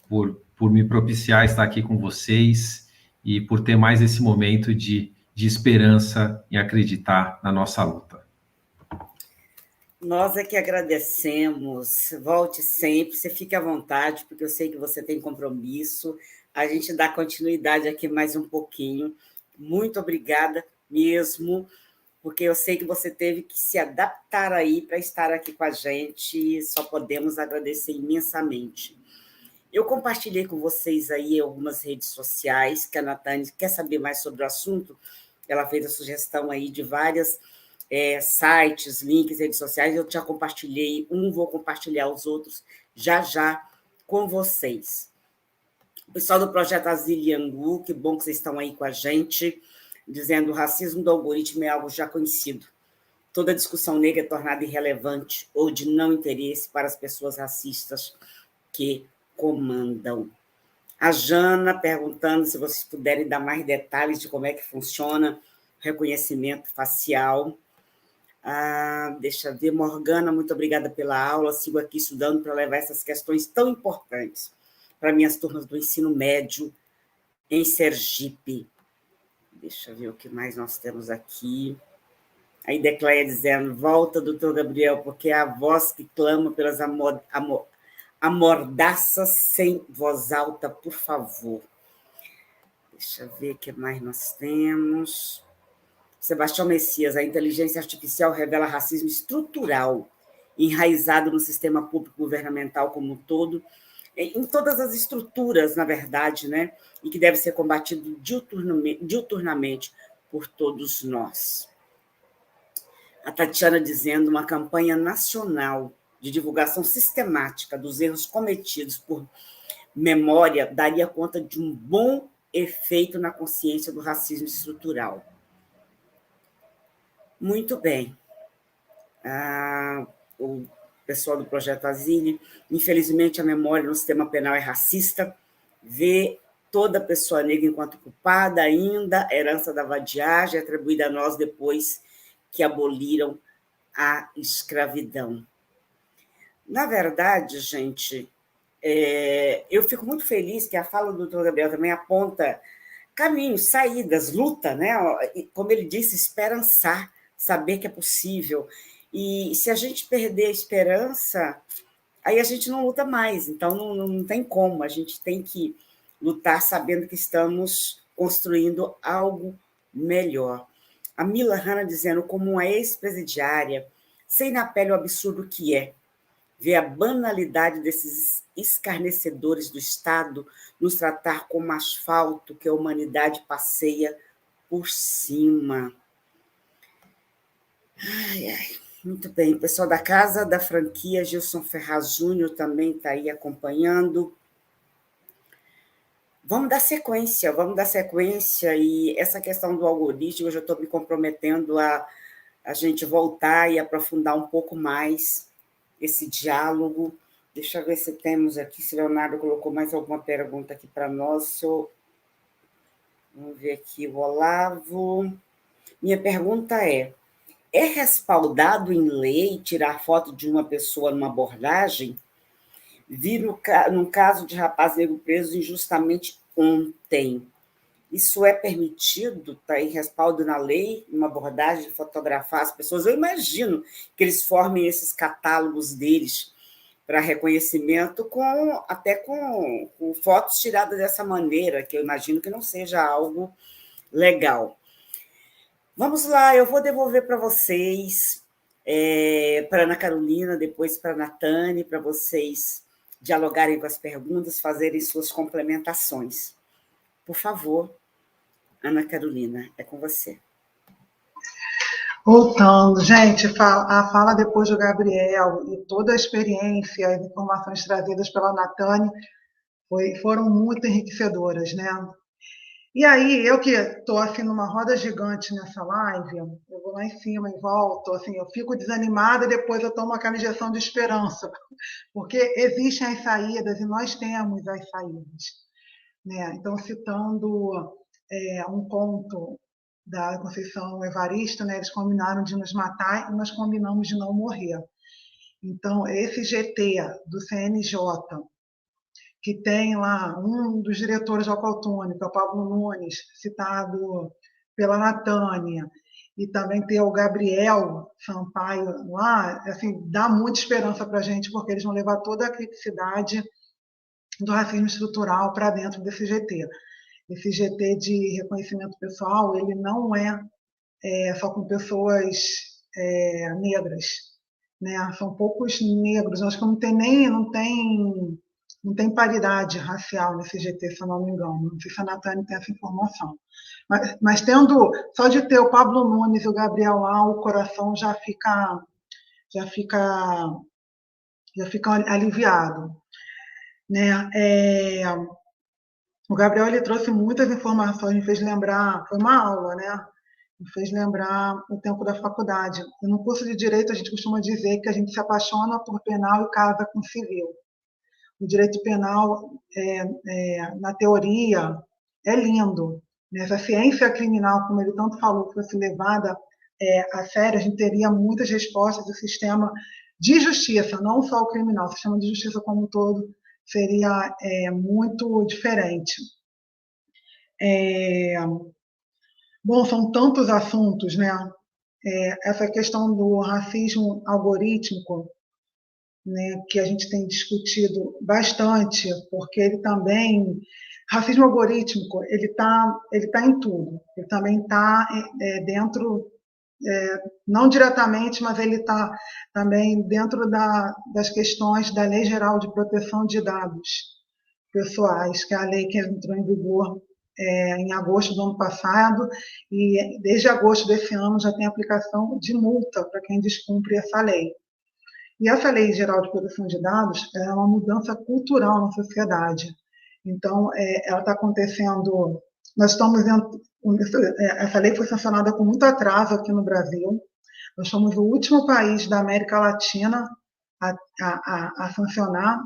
Speaker 3: por me propiciar estar aqui com vocês e por ter mais esse momento de esperança e acreditar na nossa luta.
Speaker 1: Nós é que agradecemos. Volte sempre, você fique à vontade, porque eu sei que você tem compromisso. A gente dá continuidade aqui mais um pouquinho. Muito obrigada mesmo, porque eu sei que você teve que se adaptar aí para estar aqui com a gente. Só podemos agradecer imensamente. Eu compartilhei com vocês aí algumas redes sociais, que a Natane quer saber mais sobre o assunto. Ela fez a sugestão aí de várias sites, links, redes sociais. Eu já compartilhei vou compartilhar os outros já com vocês. O pessoal do Projeto Asilo Angu, que bom que vocês estão aí com a gente, dizendo: o racismo do algoritmo é algo já conhecido. Toda discussão negra é tornada irrelevante ou de não interesse para as pessoas racistas que comandam. A Jana perguntando se vocês puderem dar mais detalhes de como é que funciona o reconhecimento facial. Deixa eu ver, Morgana, muito obrigada pela aula. Sigo aqui estudando para levar essas questões tão importantes para minhas turmas do ensino médio em Sergipe. Deixa eu ver o que mais nós temos aqui. Aí Decléia dizendo: volta, doutor Gabriel, porque é a voz que clama pelas amordaças sem voz alta, por favor. Deixa eu ver o que mais nós temos. Sebastião Messias: a inteligência artificial revela racismo estrutural, enraizado no sistema público governamental como um todo, em todas as estruturas, na verdade, né? E que deve ser combatido diuturnamente por todos nós. A Tatiana dizendo: uma campanha nacional de divulgação sistemática dos erros cometidos por memória daria conta de um bom efeito na consciência do racismo estrutural. Muito bem. O pessoal do Projeto Asilo: infelizmente, a memória no sistema penal é racista, vê toda pessoa negra enquanto culpada ainda, herança da vadiagem atribuída a nós depois que aboliram a escravidão. Na verdade, gente, eu fico muito feliz que a fala do doutor Gabriel também aponta caminhos, saídas, luta, né? Como ele disse, esperançar, saber que é possível. E se a gente perder a esperança, aí a gente não luta mais. Então, não tem como. A gente tem que lutar sabendo que estamos construindo algo melhor. A Mila Hanna dizendo: como uma ex-presidiária, sei na pele o absurdo que é ver a banalidade desses escarnecedores do Estado nos tratar como asfalto que a humanidade passeia por cima. Muito bem. O pessoal da Casa da Franquia, Gilson Ferraz Júnior, também está aí acompanhando. Vamos dar sequência, e essa questão do algoritmo, eu já estou me comprometendo a gente voltar e aprofundar um pouco mais esse diálogo. Deixa eu ver se temos aqui, se Leonardo colocou mais alguma pergunta aqui para nós. Vamos ver aqui, o Olavo. Minha pergunta é respaldado em lei tirar foto de uma pessoa numa abordagem? Vi no caso de rapaz negro preso injustamente ontem. Isso é permitido? Está em respaldo na lei, uma abordagem de fotografar as pessoas? Eu imagino que eles formem esses catálogos deles para reconhecimento até com fotos tiradas dessa maneira, que eu imagino que não seja algo legal. Vamos lá, eu vou devolver para vocês, para a Ana Carolina, depois para a Natane, para vocês dialogarem com as perguntas, fazerem suas complementações. Por favor, Ana Carolina, é com você.
Speaker 2: Voltando, gente, a fala depois do Gabriel e toda a experiência, as informações trazidas pela Natane foram muito enriquecedoras, né? E aí, eu que estou assim numa roda gigante nessa live, eu vou lá em cima e volto, assim, eu fico desanimada e depois eu tomo aquela injeção de esperança, porque existem as saídas e nós temos as saídas, né? Então, citando um conto da Conceição Evaristo, né? Eles combinaram de nos matar e nós combinamos de não morrer. Então, esse GT do CNJ, que tem lá um dos diretores do Alcaltônico, o Pablo Nunes, citado pela Natânia, e também ter o Gabriel Sampaio lá, assim, dá muita esperança para a gente, porque eles vão levar toda a criticidade do racismo estrutural para dentro desse GT. Esse GT de reconhecimento pessoal, ele não é só com pessoas negras, né? São poucos negros, acho que não tem paridade racial nesse GT, se eu não me engano. Não sei se a Natane tem essa informação. Mas tendo, só de ter o Pablo Nunes e o Gabriel lá, o coração já fica aliviado, né? O Gabriel, ele trouxe muitas informações, me fez lembrar, foi uma aula, né? Me fez lembrar o tempo da faculdade. E no curso de Direito, a gente costuma dizer que a gente se apaixona por penal e casa com civil. O direito penal, na teoria, é lindo. Né? Se a ciência criminal, como ele tanto falou, fosse levada a sério, a gente teria muitas respostas do sistema de justiça, não só o criminal, o sistema de justiça como um todo seria muito diferente. Bom, são tantos assuntos, né? Essa questão do racismo algorítmico, né, que a gente tem discutido bastante, porque ele também, racismo algorítmico, ele tá em tudo. Ele também está dentro, não diretamente, mas ele está também dentro das questões da Lei Geral de Proteção de Dados Pessoais, que é a lei que entrou em vigor em agosto do ano passado, e desde agosto desse ano já tem aplicação de multa para quem descumpre essa lei. E essa Lei Geral de Proteção de Dados é uma mudança cultural na sociedade. Então, ela está acontecendo. Nós estamos essa lei foi sancionada com muito atraso aqui no Brasil. Nós somos o último país da América Latina a sancionar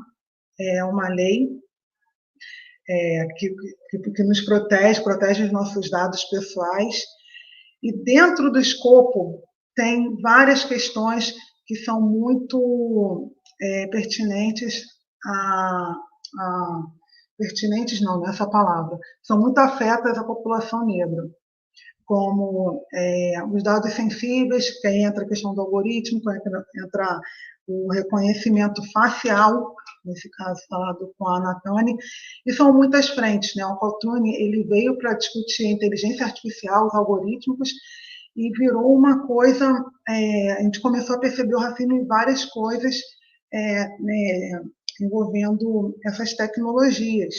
Speaker 2: uma lei que nos protege os nossos dados pessoais. E dentro do escopo tem várias questões que são muito pertinentes pertinentes não, essa palavra, são muito afetas à população negra, como os dados sensíveis, que aí entra a questão do algoritmo, entra o reconhecimento facial, nesse caso falado com a Natane, e são muitas frentes, né? O Alcaltuni, ele veio para discutir a inteligência artificial, os algoritmos, e virou uma coisa, a gente começou a perceber o racismo em várias coisas né, envolvendo essas tecnologias.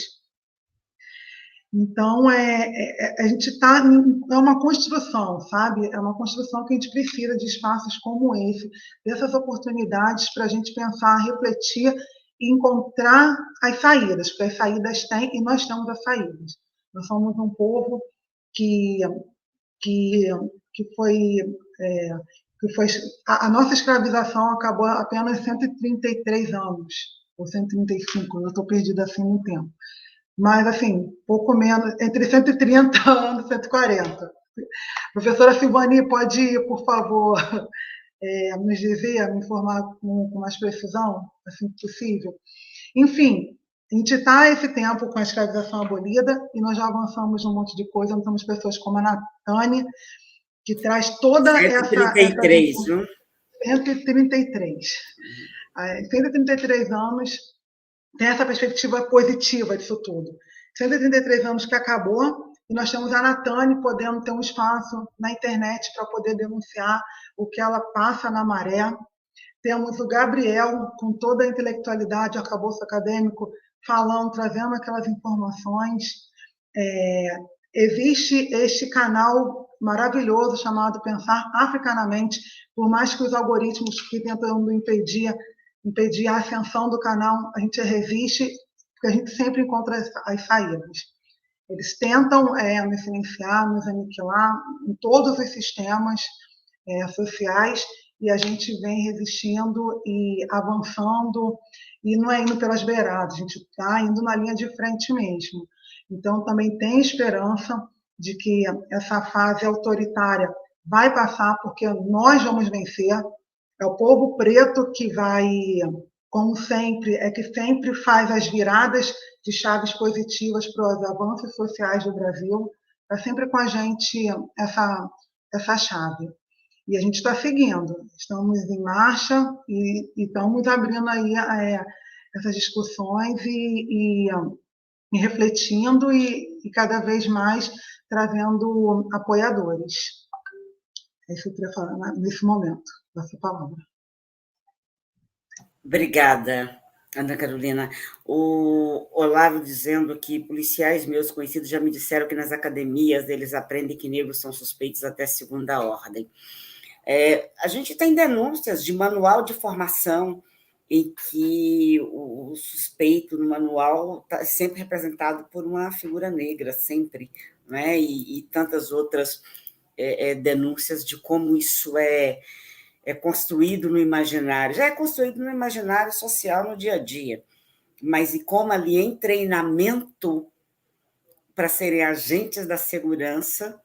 Speaker 2: Então, a gente está, é uma construção, sabe? É uma construção que a gente precisa de espaços como esse, dessas oportunidades para a gente pensar, refletir e encontrar as saídas, porque as saídas têm e nós temos as saídas. Nós somos um povo que foi a nossa escravização acabou apenas 133 anos, ou 135, eu estou perdida assim no tempo. Mas, assim, pouco menos, entre 130 anos e 140. Professora Silvani, pode, por favor, nos dizer, me informar com mais precisão, assim que possível? Enfim, a gente está esse tempo com a escravização abolida e nós já avançamos um monte de coisa. Nós temos pessoas como a Natane, que traz toda
Speaker 1: 133,
Speaker 2: essa... 133. 133 anos tem essa perspectiva positiva disso tudo. 133 anos que acabou e nós temos a Natane podendo ter um espaço na internet para poder denunciar o que ela passa na maré. Temos o Gabriel, com toda a intelectualidade, o arcabouço acadêmico, falando, trazendo aquelas informações. Existe este canal maravilhoso chamado Pensar Africanamente, por mais que os algoritmos fiquem tentando impedir a ascensão do canal, a gente resiste, porque a gente sempre encontra as saídas. Eles tentam nos silenciar, nos aniquilar em todos os sistemas sociais, e a gente vem resistindo e avançando, e não é indo pelas beiradas, a gente está indo na linha de frente mesmo. Então, também tem esperança de que essa fase autoritária vai passar, porque nós vamos vencer. É o povo preto que vai, como sempre, que sempre faz as viradas de chaves positivas para os avanços sociais do Brasil. Está sempre com a gente essa chave. E a gente está seguindo, estamos em marcha e estamos abrindo aí essas discussões e refletindo e cada vez mais trazendo apoiadores. É isso que eu queria falar nesse momento, dessa palavra.
Speaker 1: Obrigada, Ana Carolina. O Olavo dizendo que policiais meus conhecidos já me disseram que nas academias eles aprendem que negros são suspeitos até segunda ordem. A gente tem denúncias de manual de formação em que o suspeito no manual está sempre representado por uma figura negra, sempre, né? E tantas outras denúncias de como isso é construído no imaginário. Já é construído no imaginário social no dia a dia, mas e como ali em treinamento para serem agentes da segurança,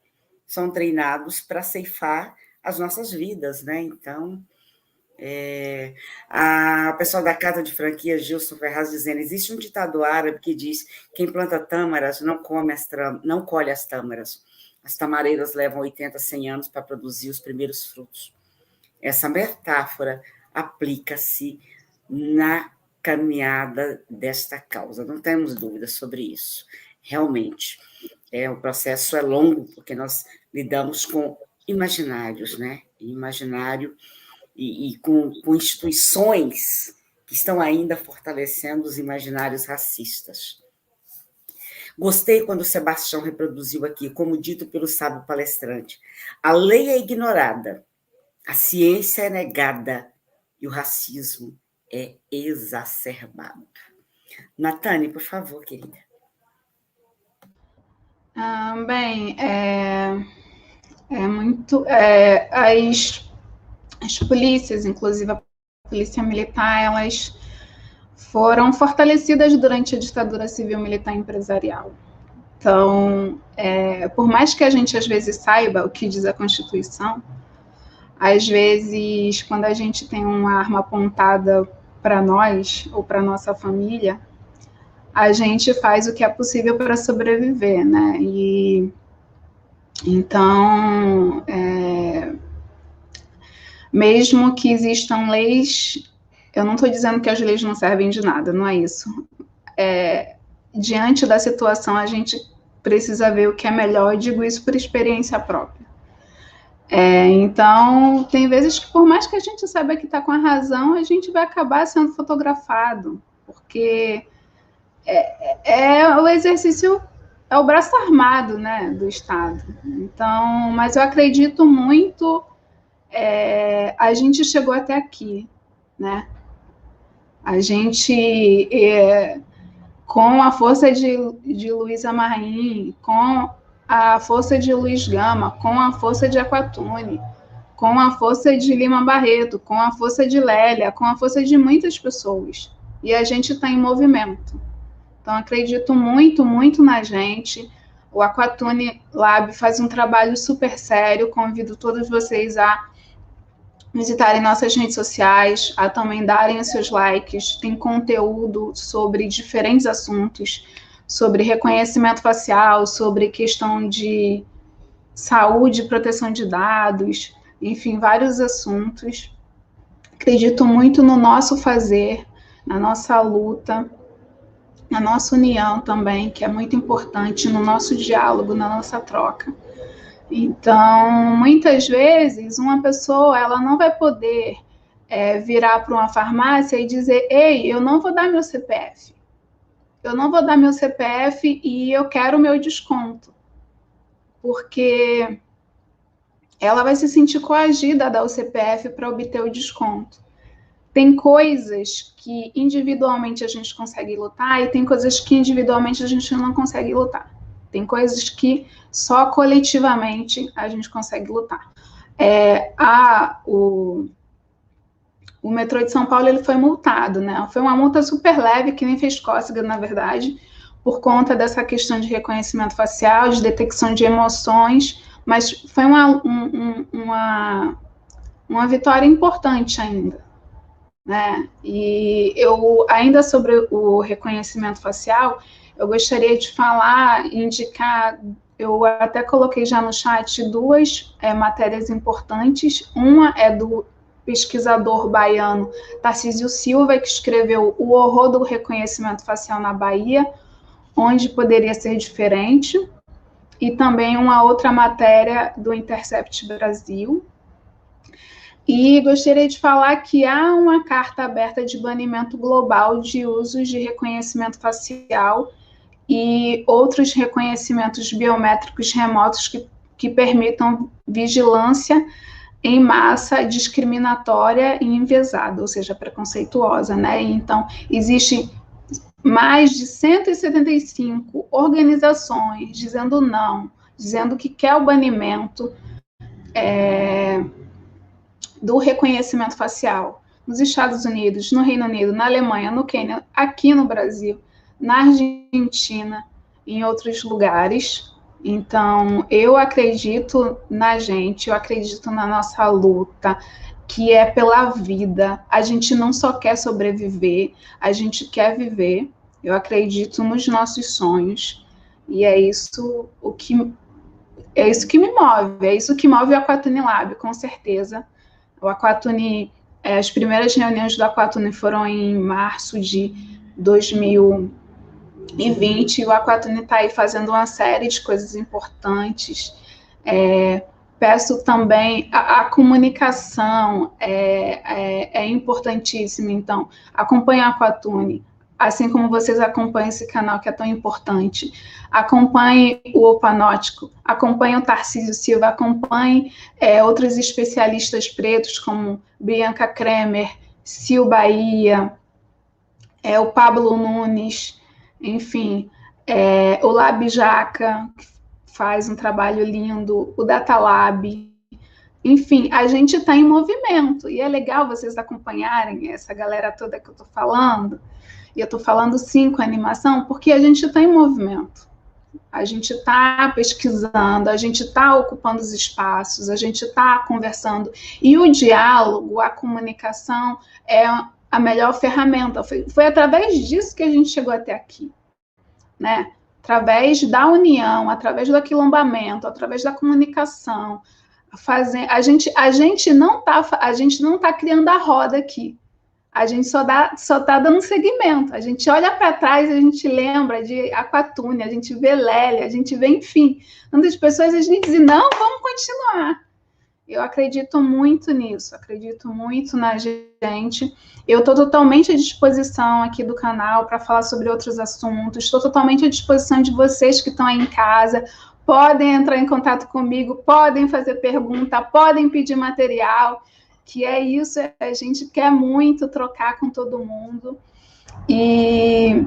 Speaker 1: são treinados para ceifar as nossas vidas, né? Então, o pessoal da Casa de Franquia, Gilson Ferraz, dizendo: existe um ditado árabe que diz: quem planta tâmaras não colhe as tâmaras. As tamareiras levam 80, 100 anos para produzir os primeiros frutos. Essa metáfora aplica-se na caminhada desta causa, não temos dúvidas sobre isso. Realmente, o processo é longo, porque nós lidamos com imaginários, né? Imaginário e com instituições que estão ainda fortalecendo os imaginários racistas. Gostei quando o Sebastião reproduziu aqui, como dito pelo sábio palestrante: a lei é ignorada, a ciência é negada e o racismo é exacerbado. Natane, por favor, querida.
Speaker 4: Bem, muito... as polícias, inclusive a polícia militar, elas foram fortalecidas durante a ditadura civil-militar empresarial. Então, por mais que a gente às vezes saiba o que diz a Constituição, às vezes, quando a gente tem uma arma apontada para nós ou para nossa família, a gente faz o que é possível para sobreviver, né? E então, mesmo que existam leis, eu não estou dizendo que as leis não servem de nada, não é isso. Diante da situação, a gente precisa ver o que é melhor, eu digo isso por experiência própria. Então, tem vezes que, por mais que a gente saiba que está com a razão, a gente vai acabar sendo fotografado, porque o exercício, é o braço armado, né, do Estado. Então, mas eu acredito muito, a gente chegou até aqui, né? A gente, com a força de Luísa Marim, com a força de Luiz Gama, com a força de Aquatune, com a força de Lima Barreto, com a força de Lélia, com a força de muitas pessoas. E a gente está em movimento. Então, acredito muito, muito na gente. O Aquatune Lab faz um trabalho super sério. Convido todos vocês a visitarem nossas redes sociais, a também darem os seus likes. Tem conteúdo sobre diferentes assuntos, sobre reconhecimento facial, sobre questão de saúde e proteção de dados, enfim, vários assuntos. Acredito muito no nosso fazer, na nossa luta, na nossa união também, que é muito importante, no nosso diálogo, na nossa troca. Então, muitas vezes, uma pessoa ela não vai poder virar para uma farmácia e dizer: ei, eu não vou dar meu CPF. Eu não vou dar meu CPF e eu quero o meu desconto. Porque ela vai se sentir coagida a dar o CPF para obter o desconto. Tem coisas que individualmente a gente consegue lutar e tem coisas que individualmente a gente não consegue lutar. Tem coisas que só coletivamente a gente consegue lutar. O metrô de São Paulo ele foi multado, né? Foi uma multa super leve, que nem fez cócega, na verdade, por conta dessa questão de reconhecimento facial, de detecção de emoções, mas foi uma vitória importante ainda. Né? E eu, ainda sobre o reconhecimento facial, eu gostaria de indicar, eu até coloquei já no chat duas matérias importantes. Uma é do pesquisador baiano Tarcísio Silva, que escreveu O Horror do Reconhecimento Facial na Bahia, onde poderia ser diferente, e também uma outra matéria do Intercept Brasil. E gostaria de falar que há uma carta aberta de banimento global de usos de reconhecimento facial e outros reconhecimentos biométricos remotos que permitam vigilância em massa discriminatória e enviesada, ou seja, preconceituosa, né? Então, existe mais de 175 organizações dizendo não, dizendo que quer o banimento do reconhecimento facial nos Estados Unidos, no Reino Unido, na Alemanha, no Quênia, aqui no Brasil, na Argentina, em outros lugares. Então, eu acredito na gente, eu acredito na nossa luta, que é pela vida. A gente não só quer sobreviver, a gente quer viver. Eu acredito nos nossos sonhos. E é isso que me move, é isso que move o Aquatune Lab, com certeza. O Aquatune, as primeiras reuniões do Aquatune foram em março de 2020, e o Aquatune está aí fazendo uma série de coisas importantes. Peço também, a comunicação é importantíssima, então, acompanhe a Aquatune, assim como vocês acompanham esse canal que é tão importante. Acompanhe o Opanótico, acompanhe o Tarcísio Silva, acompanhe outros especialistas pretos, como Bianca Kremer, Sil Bahia, o Pablo Nunes, enfim, o Lab Jaca, que faz um trabalho lindo, o Data Lab. Enfim, a gente está em movimento, e é legal vocês acompanharem essa galera toda que eu estou falando. E eu estou falando sim com animação, porque a gente está em movimento. A gente está pesquisando, a gente está ocupando os espaços, a gente está conversando. E o diálogo, a comunicação é a melhor ferramenta. Foi através disso que a gente chegou até aqui, né? Através da união, através do aquilombamento, através da comunicação. A gente não está criando a roda aqui. A gente só está dando seguimento. A gente olha para trás, a gente lembra de Aquatune, a gente vê Lélia, a gente vê, enfim, tantas pessoas, a gente diz, não, vamos continuar. Eu acredito muito nisso, acredito muito na gente. Eu estou totalmente à disposição aqui do canal para falar sobre outros assuntos, estou totalmente à disposição de vocês que estão aí em casa. Podem entrar em contato comigo, podem fazer pergunta, podem pedir material, que é isso, a gente quer muito trocar com todo mundo, e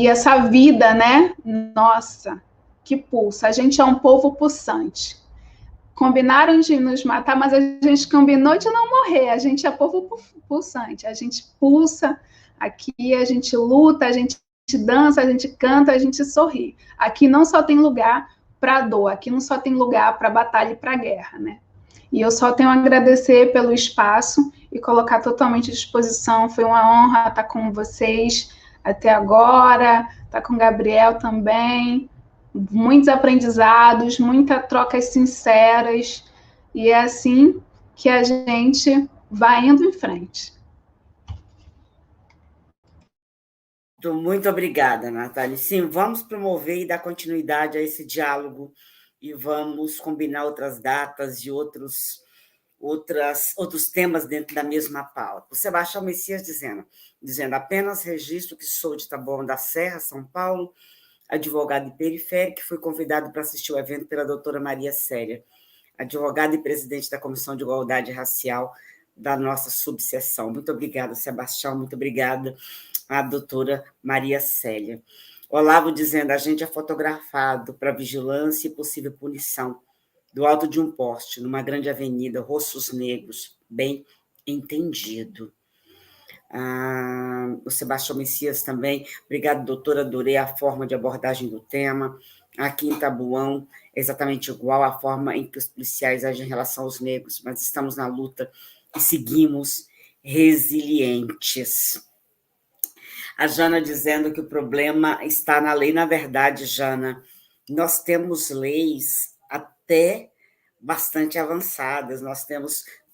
Speaker 4: essa vida, né, nossa, que pulsa, a gente é um povo pulsante. Combinaram de nos matar, mas a gente combinou de não morrer, a gente é povo pulsante, a gente pulsa aqui, a gente luta, a gente dança, a gente canta, a gente sorri. Aqui não só tem lugar para dor, aqui não só tem lugar para batalha e para guerra, né? E eu só tenho a agradecer pelo espaço e colocar totalmente à disposição. Foi uma honra estar com vocês até agora, estar com o Gabriel também. Muitos aprendizados, muitas trocas sinceras. E é assim que a gente vai indo em frente.
Speaker 1: Muito obrigada, Natália. Sim, vamos promover e dar continuidade a esse diálogo e vamos combinar outras datas e outros temas dentro da mesma pauta. O Sebastião Messias dizendo apenas registro que sou de Taboão da Serra, São Paulo, advogado de periférico, que fui convidado para assistir o evento pela doutora Maria Célia, advogada e presidente da Comissão de Igualdade Racial da nossa subseção. Muito obrigada, Sebastião, muito obrigada à doutora Maria Célia. Olavo dizendo, a gente é fotografado para vigilância e possível punição do alto de um poste, numa grande avenida, rostos negros, bem entendido. O Sebastião Messias também, obrigado, doutora, adorei a forma de abordagem do tema. Aqui em Taboão, exatamente igual à forma em que os policiais agem em relação aos negros, mas estamos na luta e seguimos resilientes. A Jana dizendo que o problema está na lei. Na verdade, Jana, nós temos leis até bastante avançadas, nós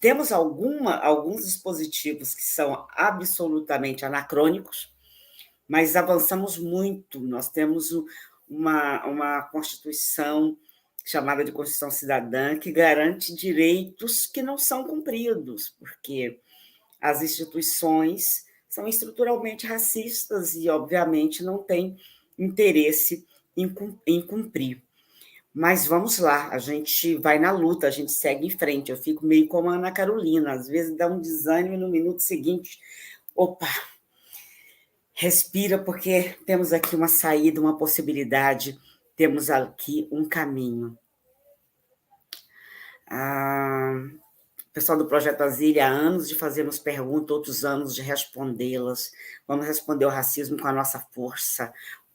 Speaker 1: temos alguns dispositivos que são absolutamente anacrônicos, mas avançamos muito. Nós temos uma Constituição chamada de Constituição Cidadã, que garante direitos que não são cumpridos, porque as instituições são estruturalmente racistas e, obviamente, não têm interesse em cumprir. Mas vamos lá, a gente vai na luta, a gente segue em frente. Eu fico meio como a Ana Carolina, às vezes dá um desânimo e no minuto seguinte, opa, respira, porque temos aqui uma saída, uma possibilidade, temos aqui um caminho. O pessoal do Projeto Asília, há anos de fazermos perguntas, outros anos de respondê-las. Vamos responder o racismo com a nossa força,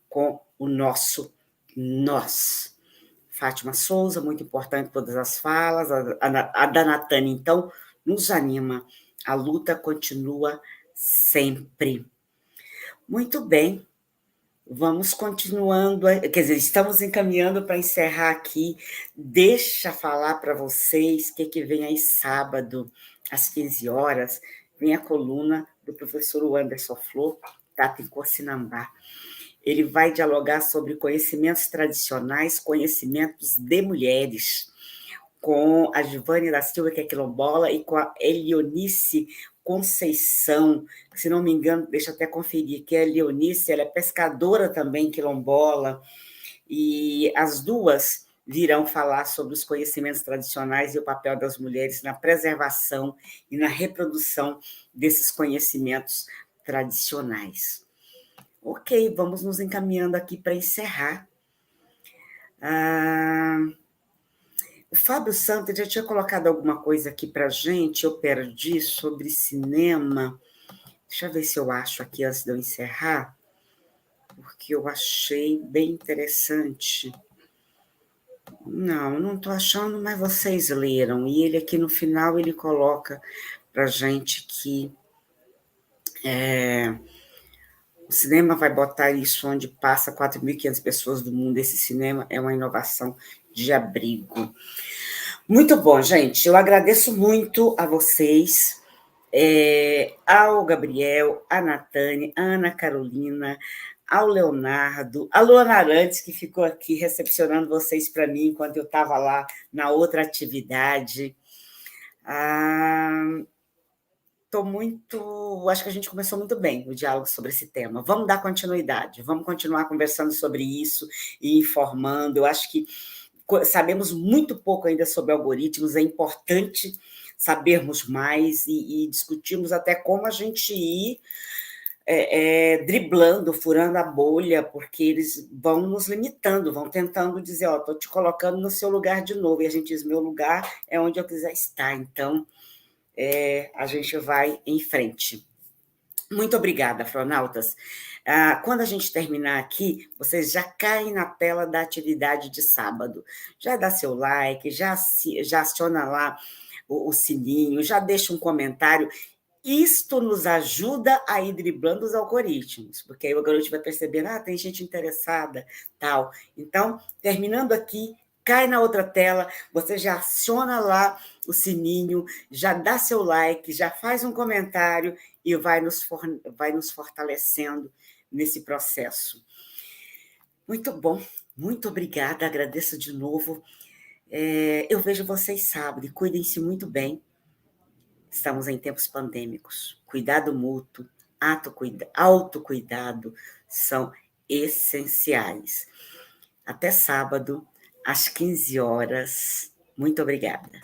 Speaker 1: com o nosso nós. Fátima Souza, muito importante todas as falas. A da Natânia, então, nos anima. A luta continua sempre. Muito bem. Vamos continuando, quer dizer, estamos encaminhando para encerrar aqui. Deixa falar para vocês que vem aí sábado, às 15 horas, vem a coluna do professor Anderson Flor, Tata em Cocinambá. Ele vai dialogar sobre conhecimentos tradicionais, conhecimentos de mulheres, com a Givane da Silva, que é quilombola, e com a Elionice Conceição, que, se não me engano, deixa eu até conferir, que a Elionice, ela é pescadora também, quilombola, e as duas virão falar sobre os conhecimentos tradicionais e o papel das mulheres na preservação e na reprodução desses conhecimentos tradicionais. Ok, vamos nos encaminhando aqui para encerrar. O Fábio Santos já tinha colocado alguma coisa aqui para a gente, eu perdi, sobre cinema. Deixa eu ver se eu acho aqui antes de eu encerrar, porque eu achei bem interessante. Não estou achando, mas vocês leram. E ele aqui no final, ele coloca para a gente que o cinema vai botar isso onde passa 4.500 pessoas do mundo. Esse cinema é uma inovação de abrigo. Muito bom, gente. Eu agradeço muito a vocês, ao Gabriel, a Natânia, a Ana Carolina, ao Leonardo, a Luana Arantes, que ficou aqui recepcionando vocês para mim enquanto eu estava lá na outra atividade. Acho que a gente começou muito bem o diálogo sobre esse tema. Vamos dar continuidade, vamos continuar conversando sobre isso e informando. Eu acho que sabemos muito pouco ainda sobre algoritmos, é importante sabermos mais e discutirmos até como a gente ir driblando, furando a bolha, porque eles vão nos limitando, vão tentando dizer, ó, estou te colocando no seu lugar de novo, e a gente diz, meu lugar é onde eu quiser estar, então a gente vai em frente. Muito obrigada, Afronautas. Quando a gente terminar aqui, vocês já caem na tela da atividade de sábado. Já dá seu like, já aciona lá o sininho, já deixa um comentário. Isto nos ajuda a ir driblando os algoritmos, porque aí o algoritmo vai perceber, tem gente interessada, tal. Então, terminando aqui, cai na outra tela, você já aciona lá o sininho, já dá seu like, já faz um comentário e vai nos fortalecendo nesse processo. Muito bom, muito obrigada, agradeço de novo. Eu vejo vocês sábado e cuidem-se muito bem. Estamos em tempos pandêmicos. Cuidado mútuo, autocuidado são essenciais. Até sábado, às 15 horas. Muito obrigada.